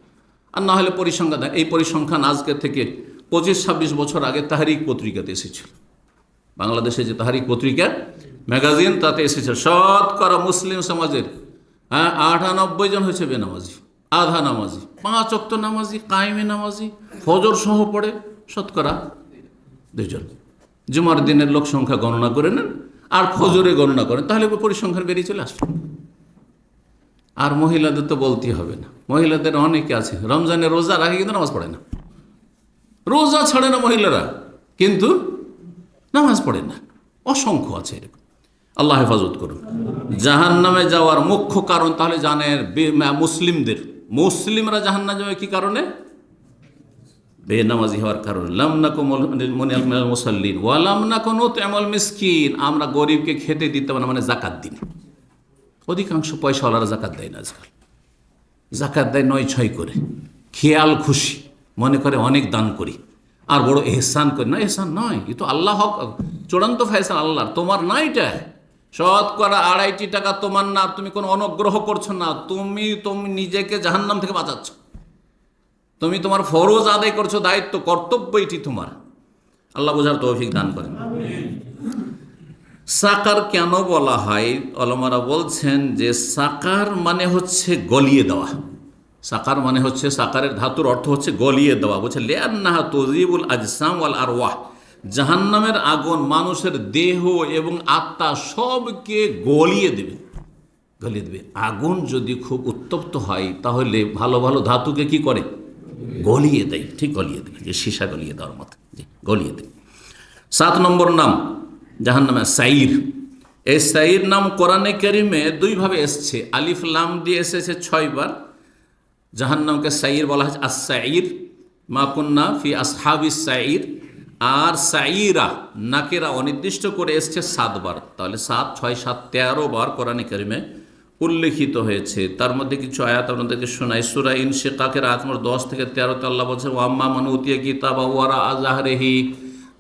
S1: আর না হলে পরিসংখ্যান দেয়, এই পরিসংখ্যান আজকে থেকে 25-26 বছর আগে তাহরিক পত্রিকাতে এসেছিল। বাংলাদেশে যে তাহরিক পত্রিকা ম্যাগাজিন, তাতে এসেছে শতকরা মুসলিম সমাজের 98 জন হয়েছে বেনামাজি, আধা নামাজি, 5 ওয়াক্ত নামাজি, কায়েমি নামাজি, ফজর সহ পড়ে শতকরা 2 জন। জুমার দিনের লোক সংখ্যা গণনা করে নেন আর ফজরে গণনা করেন, তাহলে পরিসংখ্যান বেরিয়ে চলে আসবে। আর মহিলাদের তো বলতেই হবে না, মহিলাদের অনেকে আছে রমজানের রোজা রাখে কিন্তু নামাজ পড়ে না, রোজা ছাড়ে না মহিলারা, কিন্তু নামাজ পড়ে না, অসংখ্য আছে এরকম। আল্লাহ হেফাজত করুন। জাহান্নামে যাওয়ার মুখ্য কারণ তাহলে জানেন, মুসলিমরা জাহান্নামে যাবে কি কারণে? বেনামাজি হওয়ার কারণে। লাম নাকু মিনাল মুসাল্লিন ওয়া লাম নাকু নুত'ইমুল মিসকিন, আমরা গরিবকে খেতে দিতাম না, মানে যাকাত দিন। অধিকাংশ পয়সাওয়ালারা যাকাত দেয় না আজকাল, যাকাত দেয় 9-6 করে, খেয়াল খুশি মনে করে অনেক দান করি আর বড় এহসান করি। না, এহসান নয়, এ তো আল্লাহ হক, চূড়ান্ত ফয়সালা আল্লাহর, তোমার না। এটা শতকরা 2.5 টাকা তোমার না, তুমি কোনো অনুগ্রহ করছো না, তুমি নিজেকে জাহান্নাম থেকে বাঁচাচ্ছ, তুমি তোমার ফরজ আদায় করছো, দায়িত্ব কর্তব্য এটি তোমার। আল্লাহ বোঝার তৌফিক দান করেন। সাকার কেন বলা হয়? ওলামারা বলছেন যে সাকার মানে হচ্ছে গলিয়ে দেওয়া। সাকার মানে হচ্ছে, সাকারের ধাতুর অর্থ হচ্ছে গলিয়ে দেওয়া। বলছে লিআন্নাহা তুযিবুল আজসাম ওয়াল আরওয়াহ, জাহান্নামের আগুন মানুষের দেহ এবং আত্মা সবকে গলিয়ে দেবে, গলিয়ে দেবে। আগুন যদি খুব উত্তপ্ত হয় তাহলে ভালো ভালো ধাতুকে কি করে? গলিয়ে দেয়। ঠিক গলিয়ে দেয়, যে সীসা গলিয়ে দেওয়ার মতো, জি গলিয়ে দেয়। 7 নম্বর নাম জাহান্নামে সাইর। এই সাইর নাম কোরআনে কারিমে 2 ভাবে এসছে, আলিফ লাম দিয়ে এসেছে 6 বার। জাহান্নামকে সাইর বলা হয়েছে আস-সাইর, মা কুন্না ফি আসহাবিস সাইর। আর সাইরা নাকেরা অনির্দিষ্ট করে এসছে 7 বার, তাহলে 7, 6, 7, 13 বার কোরআনে কারিমে উল্লেখিত হয়েছে। তার মধ্যে কিছু আয়াত আপনাদেরকে শোনাই। সূরা ইনশিকাকের আয়াত নম্বর 10 থেকে 13 তে আল্লাহ বলছেন, ওয়াম্মা মান উতিয়া কিতাবা ওয়ারা আযহারিহি,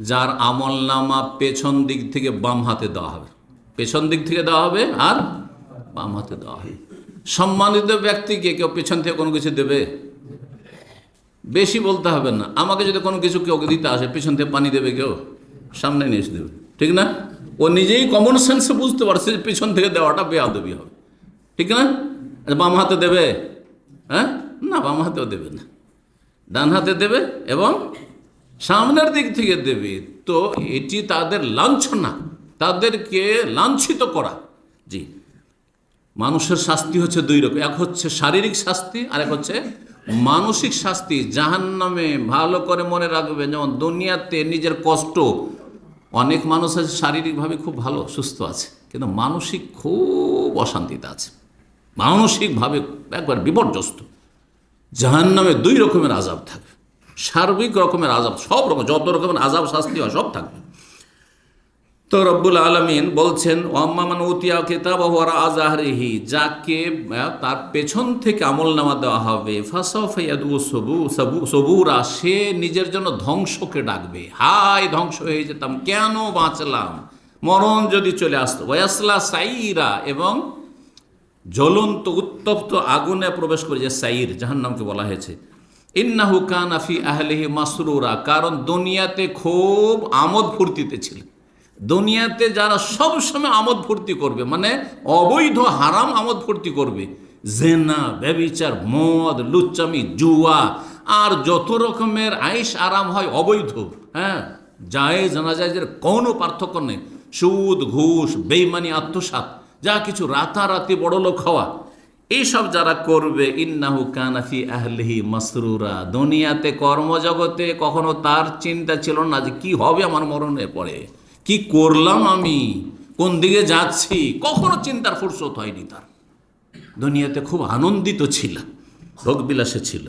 S1: যার আমলনামা পেছন দিক থেকে বাম হাতে দেওয়া হবে, পেছন দিক থেকে দেওয়া হবে আর বাম হাতে দেওয়া হবে। সম্মানিত ব্যক্তিকে কেউ পেছন থেকে কোনো কিছু দেবে? বেশি বলতে হবে না, আমাকে যদি কোনো কিছু কেউ দিতে আসে, পেছন থেকে পানি দেবে কেউ? সামনে নিয়ে এসে দেবে, ঠিক না? ও নিজেই কমন সেন্সে বুঝতে পারছে যে পেছন থেকে দেওয়াটা বেয়াদবি হবে, ঠিক না? বাম হাতে দেবে? হ্যাঁ, না, বাম হাতেও দেবে না, ডান হাতে দেবে এবং সামনের দিক থেকে দেবে। তো এটি তাদের লাঞ্ছনা, তাদেরকে লাঞ্ছিত করা। জি, মানুষের শাস্তি হচ্ছে দুই রকম, এক হচ্ছে শারীরিক শাস্তি আর এক হচ্ছে মানসিক শাস্তি। জাহান্নামে ভালো করে মনে রাখবেন, যেমন দুনিয়াতে নিজের কষ্ট, অনেক মানুষ আছে শারীরিকভাবে খুব ভালো সুস্থ আছে, কিন্তু মানসিক খুব অশান্তিতে আছে, মানসিকভাবে একবার বিপর্যস্ত। জাহান্নামে দুই রকমের আযাব থাকবে, সার্বিক রকমের আযাব, সব রকম যত রকমের আযাব শাস্তি হয় সব থাকবে। তো রব্বুল আলামিন বলছেন, ওয়াম্মান উতিয়া কিতাবাহু ওয়ারাআ যাহরিহি, যাকে তার পেছন থেকে আমলনামা দেওয়া হবে, ফাসাউফা ইয়াদউ সুবুরা, সে নিজের জন্য ধ্বংসকে ডাকবে, হায় ধ্বংস হয়ে যেতাম, কেন বাঁচলাম, মরণ যদি চলে আসতো। ওয়াসলা সাইরা, এবং জ্বলন্ত উত্তপ্ত আগুনে প্রবেশ করে, যে সাইর জাহান্নামকে বলা হয়েছে। ইন্নাহু কানা ফি আহলিহি মাসরুরা, কারণ দুনিয়াতে খুব আমোদ ফুর্তিতে ছিল। দুনিয়াতে যারা সব সময় আমোদ ফুর্তি করবে, মানে অবৈধ হারাম আমোদ ফুর্তি করবে, জেনা, ব্যভিচার, মদ, লুচ্চামি, জুয়া, আর যত রকমের আইশ আরাম হয় অবৈধ, হ্যাঁ, জায়েজ না জায়েজের কোনো পার্থক্য নেই, সুদ, ঘুষ, বেইমানি, আত্মসাৎ, যা কিছু রাতারাতি বড়লোক হওয়া, এইসব যারা করবে, ইন্নাহু কানা ফি আহলিহি মাসরুরা, দুনিয়াতে কর্মজগতে কখনো তার চিন্তা ছিল না যে কি হবে আমার মরণের পরে, কি করলাম আমি, কোন দিকে যাচ্ছি, কখনো চিন্তার ফুরসত হয়নি তার। দুনিয়াতে খুব আনন্দিত ছিল, ভোগবিলাসে ছিল।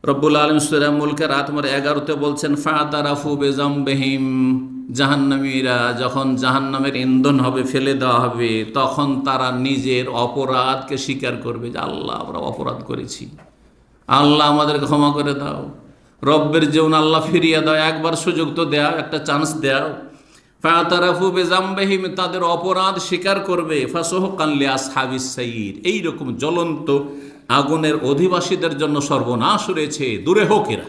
S1: রব্বুল আলামিন সূরা মুলকের আয়াত নম্বর 11-তে বলছেন, ফাতারাফু বিযামবিহিম, জাহান্নামীরা যখন জাহান্নামের ইন্ধন হবে, ফেলে দেওয়া হবে, তখন তারা নিজের অপরাধকে স্বীকার করবে, যে আল্লাহ আমরা অপরাধ করেছি, আল্লাহ আমাদেরকে ক্ষমা করে দাও, রব্বের জীবন আল্লাহ ফিরিয়ে দাও, একবার সুযোগ তো দেও, একটা চান্স দেও। ফাতারাফু বিযামবিহিম, তাদের অপরাধ স্বীকার করবে। ফাসুহকান লিআসহাবিস সাইর, এইরকম জ্বলন্ত আগুনের অধিবাসীদের জন্য সর্বনাশ রয়েছে, দূরে হোক এরা,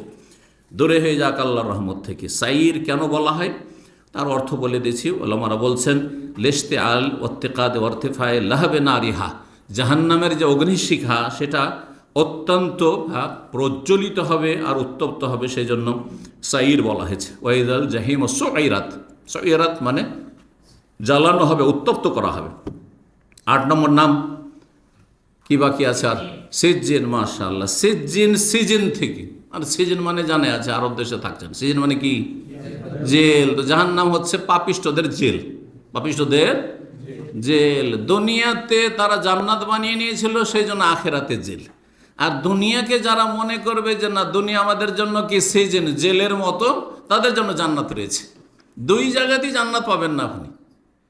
S1: দূরে হয়ে যাক আল্লাহর রহমত থেকে। সাইর কেন বলা হয় তার অর্থ বলে দিয়েছি, ওলামারা বলছেন, লেস্তে আল ওত্তেকাদ ওয়ার্তেফায়ে লাহাবে নারিহা, জাহান্নামের যে অগ্নিশিখা সেটা অত্যন্ত প্রজ্বলিত হবে আর উত্তপ্ত হবে, সেই জন্য সাইর বলা হয়েছে। ওয়াইদাল জাহিম সুইরাত, সুইরাত মানে জ্বালানো হবে, উত্তপ্ত করা হবে। 8 নম্বর নাম কি বাকি আছে আর? সিজ্জিন, মাশাআল্লাহ, সিজ্জিন, সিজন থেকে, আর সিজন মানে জানে আছে, আরব দেশে থাকছেন, সিজন মানে কি? জেল। তো জাহান্নাম হচ্ছে পাপিষ্ঠদের জেল, পাপিষ্ঠদের জেল। দুনিয়াতে তারা জান্নাত বানিয়ে নিয়েছিল, সেই জন্য আখেরাতে জেল। আর দুনিয়াকে যারা মনে করবে যে না দুনিয়া আমাদের জন্য কি সিজন, জেলের মতো, তাদের জন্য জান্নাত রয়েছে। দুই জায়গাতেই জান্নাত পাবেন না আপনি,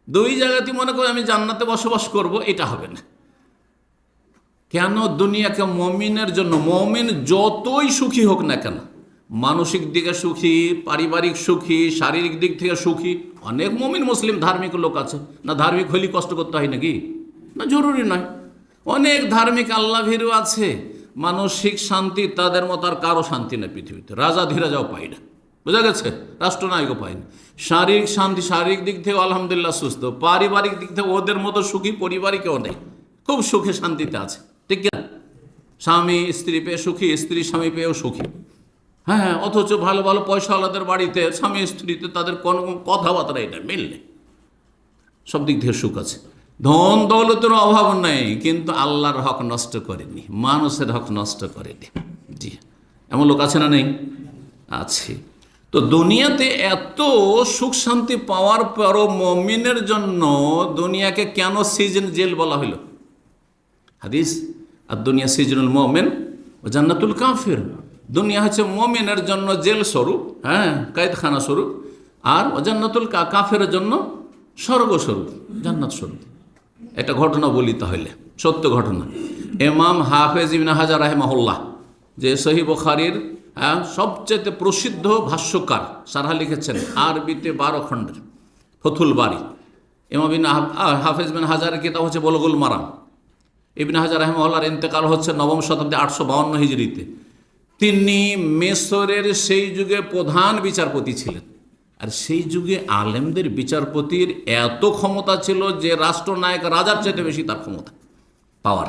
S1: দুই জায়গাতেই মনে করে আমি জান্নাতে বসবাস করব, এটা হবে না। কেন? দুনিয়াকে মমিনের জন্য, মমিন যতই সুখী হোক না কেন, মানসিক দিকে সুখী, পারিবারিক সুখী, শারীরিক দিক থেকে সুখী, অনেক মমিন মুসলিম ধার্মিক লোক আছে না, ধার্মিক হলেই কষ্ট করতে হয় নাকি? না, জরুরি নয়। অনেক ধার্মিক আল্লাহ ভীরু আছে, মানসিক শান্তি তাদের মতো আর কারো শান্তি নেই পৃথিবীতে, রাজা ধীরাজাও পায় না, বোঝা গেছে, রাষ্ট্রনায়কও পায় না। শারীরিক শান্তি, শারীরিক দিক থেকে আলহামদুলিল্লাহ সুস্থ, পারিবারিক দিক থেকে ওদের মতো সুখী পরিবারিকেও নেই, খুব সুখে শান্তিতে আছে, ঠিক না? স্বামী স্ত্রী পেয়ে সুখী, স্ত্রী স্বামী পেয়েও সুখী, হ্যাঁ, অথচ ভালো ভালো পয়সাওয়ালাদের বাড়িতে স্বামী স্ত্রীতে তাদের কোনো কথাবার্তা এটা মিল নেই, সব দিক থেকে সুখ আছে, ধন দৌলতের অভাব নেই, কিন্তু আল্লাহর হক নষ্ট করেনি, মানুষের হক নষ্ট করেনি। জি, এমন লোক আছে না? নেই, আছে। তো দুনিয়াতে এত সুখ শান্তি পাওয়ার পরও মমিনের জন্য দুনিয়াকে কেন সিজন, জেল বলা হলো? হাদিস, আর দুনিয়া সিজনুল মুমিন ও জান্নাতুল কাফির, দুনিয়া হচ্ছে মমিনের জন্য জেল স্বরূপ, হ্যাঁ, কায়দখানা স্বরূপ, আর জান্নাতুল কাফের জন্য স্বর্গস্বরূপ, জান্নাত স্বরূপ। একটা ঘটনা বলি তাহলে, সত্য ঘটনা। ইমাম হাফেজ ইবনে হাজার রাহিমাহুল্লাহ, যে সহিহ বুখারীর সবচেয়ে প্রসিদ্ধ ভাষ্যকার, সারহা লিখেছেন আরবিতে 12 খণ্ডের, ফতুল বারি। ইমাম হাফেজ ইবনে হাজারের কিতাব হচ্ছে বুলুগুল মারাম। ইবনে হাজার রাহিমাহুল্লাহর ইন্তেকাল হচ্ছে 9ম শতাব্দী 852 হিজরিতে। তিনি মিসরের সেই যুগে প্রধান বিচারপতি ছিলেন, আর সেই যুগে আলেমদের বিচারপতির এত ক্ষমতা ছিল যে রাষ্ট্রনায়ক রাজার চাইতে বেশি তার ক্ষমতা, পাওয়ার।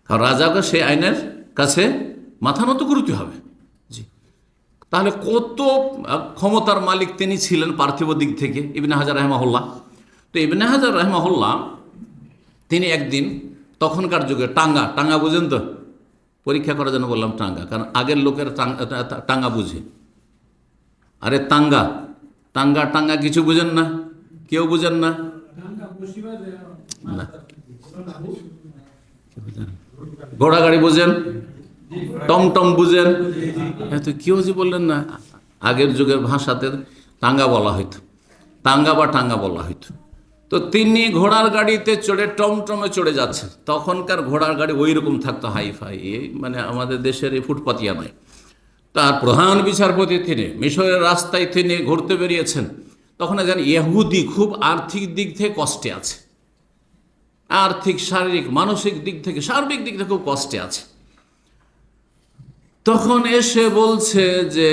S1: কারণ রাজাকে সেই আইনের কাছে মাথা নত করতে হবে। জি, তাহলে কত ক্ষমতার মালিক তিনি ছিলেন পার্থিব দিক থেকে, ইবনে হাজার রাহিমাহুল্লাহ। তো ইবনে হাজার রাহিমাহুল্লাহ তিনি একদিন তখনকার যুগে টাঙ্গা টাঙ্গা বুঝেন তো, পরীক্ষা করার জন্য বললাম টাঙ্গা, কারণ আগের লোকের টাঙ্গা বুঝে। আরে টাঙ্গা টাঙ্গা টাঙ্গা কিছু বুঝেন না? কেউ বুঝেন না? ঘোড়া গাড়ি বুঝেন? টমটম বুঝেন? তো কেউ যে বললেন না। আগের যুগের ভাষাতে টাঙ্গা বলা হইতো, টাঙ্গা বা টাঙ্গা বলা হইতো। তো তিনি ঘোড়ার গাড়িতে চড়ে টমটমে চড়ে যাচ্ছেন। তখনকার ঘোড়ার গাড়ি ওই রকম থাকতো, হাইফাই, মানে আমাদের দেশের এই ফুটপাতিয়া নয়। তার প্রধান বিচারপতি তিনি, মিশরের রাস্তায় তিনি ঘুরতে বেরিয়েছেন। তখন একজন ইহুদি খুব আর্থিক দিক থেকে কষ্টে আছে, আর্থিক, শারীরিক, মানসিক দিক থেকে, সার্বিক দিক থেকে খুব কষ্টে আছে। তখন এসে বলছে যে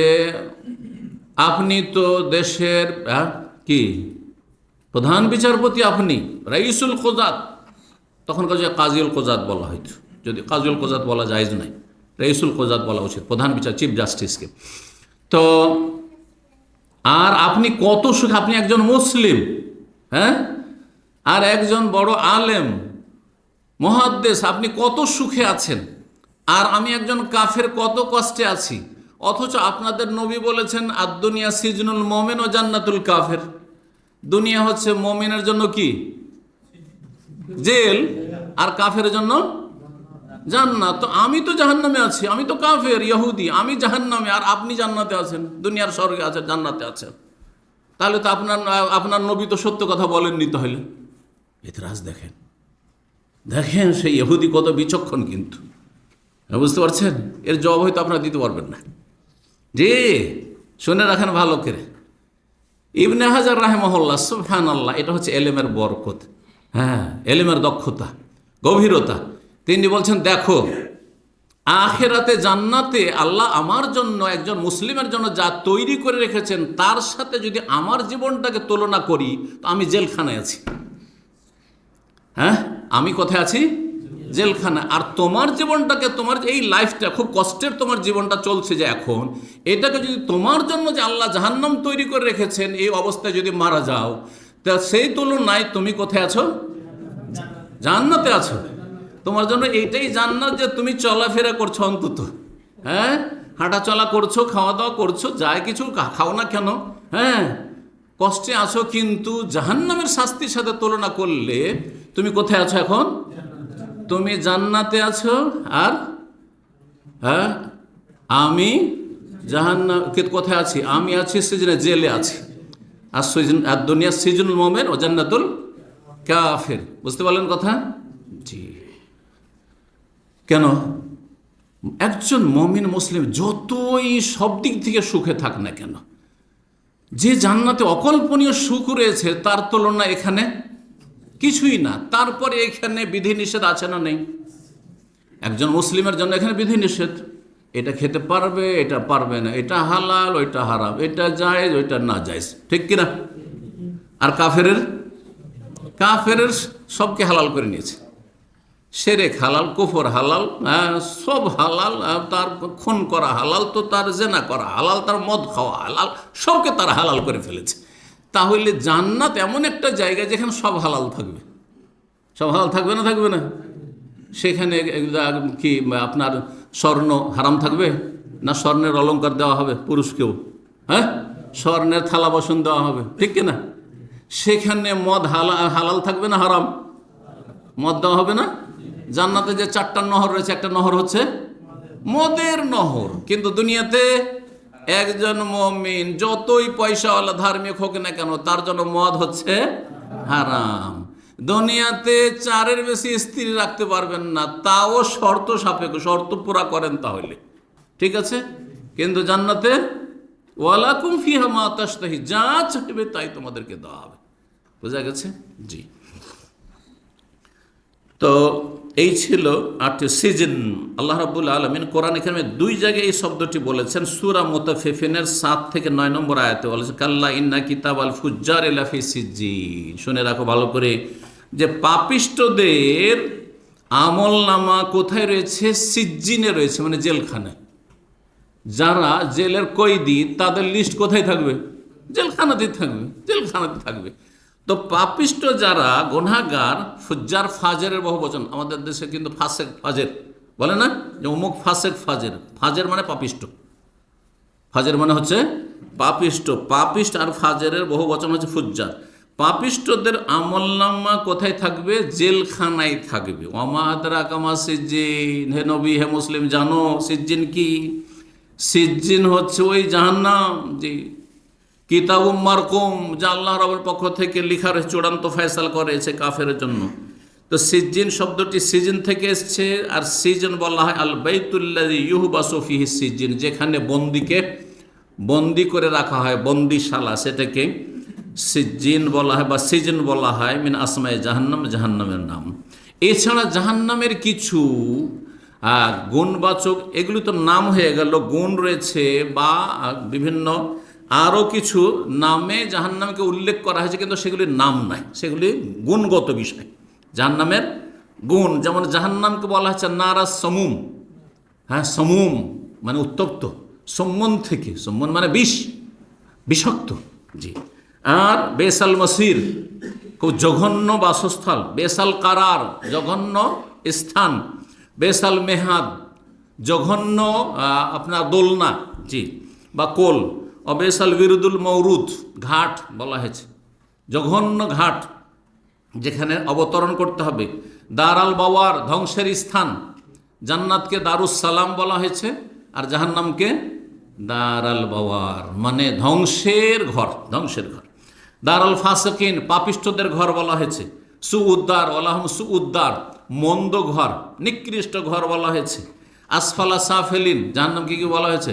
S1: আপনি তো দেশের কি প্রধান বিচারপতি, আপনি রাইসুল কোজাত, তখনকার যে কাজিউল কোজাত বলা হইতো, যদি কাজিউল কোজাত বলা জায়েজ নাই, রাইসুল কোজাত বলা উচিত, প্রধান বিচার, চিফ জাস্টিসকে। তো আর আপনি কত সুখ, আপনি একজন মুসলিম, হ্যাঁ, আর একজন বড় আলেম মুহাদ্দিস, আপনি কত সুখে আছেন, আর আমি একজন কাফের কত কষ্টে আছি। অথচ আপনাদের নবী বলেছেন আদ-দুনিয়া সিজনুল মুমিন ও জান্নাতুল কাফের, দুনিয়া হচ্ছে মুমিনের জন্য কি জেল, আর কাফের জন্য জান্নাত। তো আমি তো জাহান্নামে আছি, আমি তো কাফের ইহুদি, আমি জাহান্নামে, আর আপনি জান্নাতে আছেন, দুনিয়ার স্বর্গে আছেন, জান্নাতে আছেন। তাহলে তো আপনার নবী তো সত্য কথা বলেননি। তাহলে এতরাজ দেখেন, দেখেন সেই ইহুদি কত বিচক্ষণ, কিন্তু বুঝতে পারছেন? এর জবাব হয়তো আপনারা দিতে পারবেন না। যে শুনে রাখেন ভালো করে, ইবনে হাজার রাহিমাহুল্লাহ, সুবহানাল্লাহ, এটা হচ্ছে এলেমের বরকত, হ্যাঁ, এলেমের দক্ষতা, গভীরতা। তিনি বলছেন দেখো, আখিরাতে জান্নাতে আল্লাহ আমার জন্য, একজন মুসলিমের জন্য যা তৈরি করে রেখেছেন, তার সাথে যদি আমার জীবনটাকে তুলনা করি, তো আমি জেলখানায় আছি। হ্যাঁ, আমি কোথায় আছি? জেলখানা। আর তোমার জীবনটাকে, তোমার এই লাইফটা খুব কষ্টের, তোমার জীবনটা চলছে যে এখন, এটাকে যদি তোমার জন্য যে আল্লাহ জাহান্নাম তৈরি করে রেখেছেন, এই অবস্থায় যদি মারা যাও, তা সেই তুলনায় তুমি কোথায় আছো? জান্নাতে আছো। তোমার জন্য এইটাই জান্নাত যে তুমি চলাফেরা করছো, অন্তত হ্যাঁ, হাঁটা চলা করছো, খাওয়া দাওয়া করছো, যাই কিছু খাও না কেন, হ্যাঁ, কষ্টে আছো, কিন্তু জাহান্নামের শাস্তির সাথে তুলনা করলে তুমি কোথায় আছো এখন? তুমি জান্নাতে আছো। আর হ্যাঁ, আমি জাহান্নাম কোথায় আছি? আমি আছি সিজনে, জেলে আছি। আর দুনিয়া সিজনুল মুমিন ও জান্নাতুল কাফির। বুঝতে পারলেন কথা? জি। কেন? একজন মুমিন মুসলিম যতই সব দিক থেকে সুখে থাক না কেন, যে জান্নাতে অকল্পনীয় সুখ রয়েছে, তার তুলনা এখানে কিছুই না। তারপরে এখানে বিধিনিষেধ আছে না নেই? একজন মুসলিমের জন্য এখানে বিধিনিষেধ, এটা খেতে পারবে, এটা পারবে না, এটা হালাল, ওইটা হারাম, এটা জায়েজ, ওইটা না জায়েজ, ঠিক কিনা? আর কাফেরের সবকে হালাল করে নিয়েছে। শিরক হালাল, কুফর হালাল, সব হালাল। তার খুন করা হালাল, তো তার জেনা করা হালাল, তার মদ খাওয়া হালাল, সবকে তারা হালাল করে ফেলেছে। তাহলে জান্নাত এমন একটা জায়গা যেখানে সব হালাল থাকবে। সব হালাল থাকবে না? থাকবে না? সেখানে কি আপনার স্বর্ণ হারাম থাকবে? না স্বর্ণের অলংকার দেওয়া হবে পুরুষকেও? হ্যাঁ, স্বর্ণের থালা বাসন দেওয়া হবে, ঠিক কিনা? সেখানে মদ হালাল থাকবে না হারাম? মদ দেওয়া হবে না? জান্নাতে যে 4টা নহর রয়েছে, একটা নহর হচ্ছে মদের নহর। কিন্তু দুনিয়াতে একজন মুমিন যতই পয়সাওয়ালা ধার্মিক হোক না কেন, তার জন্য মদ হচ্ছে হারাম। দুনিয়াতে 4-এর বেশি স্ত্রী রাখতে পারবেন না, তাও শর্ত সাপেক্ষ, শর্ত পুরা করেন তাহলে ঠিক আছে। কিন্তু জান্নাতে ওয়ালাকুম ফিহা মা তাশতাহি, যা চাইবে তাই তোমাদেরকে দেওয়া হবে। বোঝা গেছে? জি। তো এই ছিল 8টি সিজন। আল্লাহ রাব্বুল আলামিন কোরআন এখানে 2 জায়গায় এই শব্দটি বলেছেন। সূরা মুতাফফিফিনের 7 থেকে 9 নম্বর আয়াতে বলেছে কাল্লা ইন্না কিতাবাল ফুজ্জার লাফি সিজ্জিন। শুনে রাখো ভালো করে, যে পাপিষ্টদের আমলনামা কোথায় রয়েছে? সিজ্জিনে রয়েছে, মানে জেলখানায়। যারা জেলের কয়েদি, তাদের লিস্ট কোথায় থাকবে? জেলখানাতেই থাকবে, জেলখানাতে থাকবে। তো পাপিষ্ট যারা গুনাহগার, ফুজ্জার ফাজেরের বহু বচন, আমাদের দেশে কিন্তু ফাসেক ফাজের বলে না, যে অমুক ফাসেক ফাজের। ফাজের মানে পাপিষ্ট, ফাজের মানে হচ্ছে পাপিষ্ট। পাপিষ্ট আর ফাজেরের বহু বচন হচ্ছে ফুজ্জার। পাপিষ্টদের আমলনামা কোথায় থাকবে? জেলখানায় থাকবে। ওমা আদরাকা মা সিজ্জিন, হে নবী হে মুসলিম জানো সিজ্জিন কি? সিজ্জিন হচ্ছে ওই জাহান্নাম, জি, কিতাবুম মারকুম, যা আল্লাহ রাব্বুল পক্ষ থেকে লিখার চূড়ান্ত ফয়সালা করেছে কাফেরের জন্য। তো সিজ্জিন শব্দটি সিজন থেকে এসছে, আর সিজন বলা হয় আল বাইতুল্লাযী ইউহবাসু ফীহি সিজ্জিন, যেখানে বন্দি করে রাখা হয়, বন্দিশালা, সেটাকে সিজ্জিন বলা হয় বা সিজন বলা হয়। মিন আসমায়ে জাহান্নাম, জাহান্নামের নাম। এছাড়া জাহান্নামের কিছু গুণবাচক, এগুলি তো নাম হয়ে গেল, গুণ রয়েছে বা বিভিন্ন আরও কিছু নামে জাহান্নামকে উল্লেখ করা হয়েছে, কিন্তু সেগুলির নাম নাই, সেগুলি গুণগত বিষয়। জাহান্নামের গুণ, যেমন জাহান্নামকে বলা হচ্ছে নারা সমুম, হ্যাঁ, সমুম মানে উত্তপ্ত, সম্মন থেকে, সম্মন মানে বিষ, বিষাক্ত, জি। আর বেসাল মসির, খুব জঘন্য বাসস্থল, বেসাল কারার, জঘন্য স্থান, বেসাল মেহাদ, জঘন্য আপনার দোলনা, জি, বা কোল, অবেসাল বিরুদুল মৌরুদ, ঘাট বলা হয়েছে, জঘন্য ঘাট যেখানে অবতরণ করতে হবে। দারাল বাওয়ার, ধ্বংসের স্থান, জান্নাতকে দারুস সালাম বলা হয়েছে, আর জাহান্নামকে দারাল বাওয়ার মানে ধ্বংসের ঘর, ধ্বংসের ঘর। দারাল ফাসিকিন, পাপিষ্টদের ঘর বলা হয়েছে। সুউদ্দার, আল্লাহুম সুউদ্দার, মন্দ ঘর, নিকৃষ্ট ঘর বলা হয়েছে। আসফালা সাফেলিন, জাহান্নামকে কি বলা হয়েছে?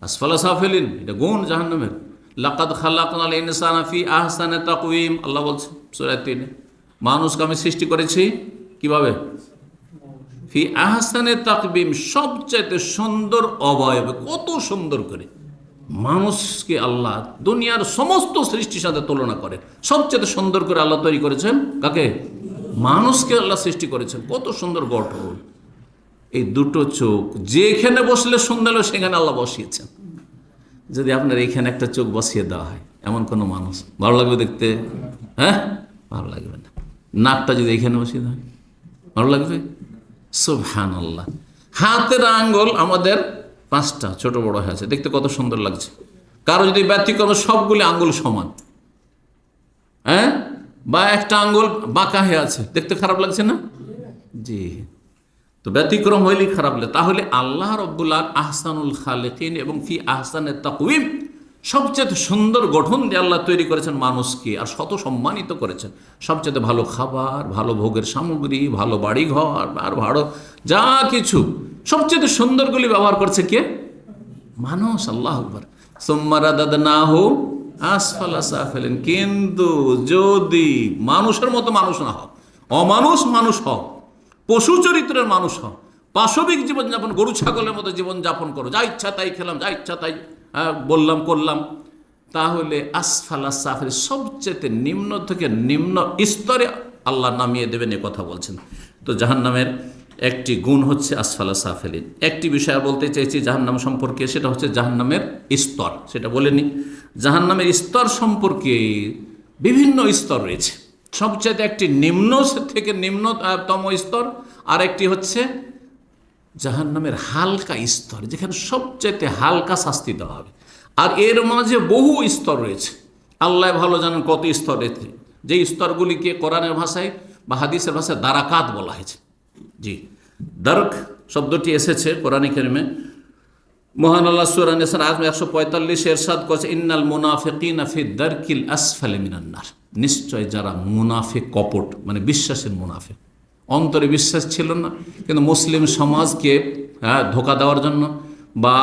S1: আসফালা সাফেলিন, এটা গুণ জাহান্নামের। লাকাদ খালাকনাল ইনসানা ফি আহসানি তাকওয়িম, আল্লাহ বলছে সূরা ৩, মানুষকে আমি সৃষ্টি করেছি কিভাবে? ফি আহসানি তাকওয়িম, সবচেয়ে সুন্দর অবয়বে, কত সুন্দর করে মানুষকে আল্লাহ দুনিয়ার সমস্ত সৃষ্টির সাথে তুলনা করে। সবচেয়ে সুন্দর করে আল্লাহ তৈরি করেছেন কাকে? মানুষকে আল্লাহ সৃষ্টি করেছেন, কত সুন্দর গঠন। এই দুটো চোখ যেখানে বসলে সুন্দর হলো সেখানে আল্লাহ বসিয়েছেন। যদি আপনার এইখানে একটা চোখ বসিয়ে দেওয়া হয়, এমন কোনো মানুষ ভালো লাগবে দেখতে? হ্যাঁ, ভালো লাগবে না। নাকটা যদি এইখানে বসিয়ে দেওয়া হয়, ভালো লাগবে? সুবহানাল্লাহ। হাতের আঙ্গুল আমাদের 5টা ছোট বড় হয়ে আছে, দেখতে কত সুন্দর লাগছে। কারো যদি ব্যতিক্রম, সবগুলি আঙ্গুল সমান, হ্যাঁ, বা একটা আঙ্গুল বাঁকা হয়ে আছে, দেখতে খারাপ লাগছে না? জি। তো ব্যতিক্রম হইলেই খারাপ লাগে। তাহলে আল্লাহ রাব্বুল আহসানুল খালিকিন এবং ফি আহসানে তাকওয়িম, সবচেয়ে সুন্দর গঠন দিয়ে আল্লাহ তৈরি করেছেন মানুষকে, আর শত সম্মানিত করেছেন। সবচেয়ে ভালো খাবার, ভালো ভোগের সামগ্রী, ভালো বাড়িঘর, আর ভালো যা কিছু সবচেয়ে সুন্দরগুলি ব্যবহার করছে কে? মানুষ। আল্লাহু আকবার। সুম্মা রাদাদনাহু আসফালা সাফিলিন, কিন্তু যদি মানুষের মতো মানুষ না হও, অমানুষ মানুষ হও, পশু চরিত্রের মানুষ হও, পাশবিক জীবনযাপন, গরু ছাগলের মতো জীবনযাপন করো, যা ইচ্ছা তাই খেলাম, যা ইচ্ছা তাই বললাম করলাম, তাহলে আসফালা সাফিলিন, সবচেয়ে নিম্ন থেকে নিম্ন স্তরে আল্লাহ নামিয়ে দেবেন, এ কথা বলছেন। তো জাহান্নামের একটি গুণ হচ্ছে আসফালা সাফিলিন। একটি বিষয় বলতে চাইছি জাহান্নাম সম্পর্কে, সেটা হচ্ছে জাহান্নামের স্তর। সেটা বলেনি, জাহান্নামের স্তর সম্পর্কে বিভিন্ন স্তর রয়েছে। সবচেয়ে একটি নিম্ন থেকে নিম্নতম স্তর, আর একটি হচ্ছে জাহান্নামের হালকা স্তর, যেখানে সবচেয়ে হালকা শাস্তি দেওয়া হবে। আর এর মাঝে বহু স্তর রয়েছে, আল্লাহ ভালো জানেন কত স্তর রয়েছে। যে স্তরগুলিকে কোরআনের ভাষায় বা হাদিসের ভাষায় দারাকাত বলা হয়েছে। জি, দারক শব্দটি এসেছে কোরআনে কারিমে। মহান আল্লাহ সূরা নিসার আয়াত 145 ইরশাদ করেছে, ইন্নাল মুনাফিকিনা ফি দারকিল আসফালি মিনান নার, নিশ্চয় যারা মুনাফিক, কপট মানে বিশ্বাসের মুনাফিক, অন্তরে বিশ্বাস ছিল না, কিন্তু মুসলিম সমাজকে ধোঁকা দেওয়ার জন্য বা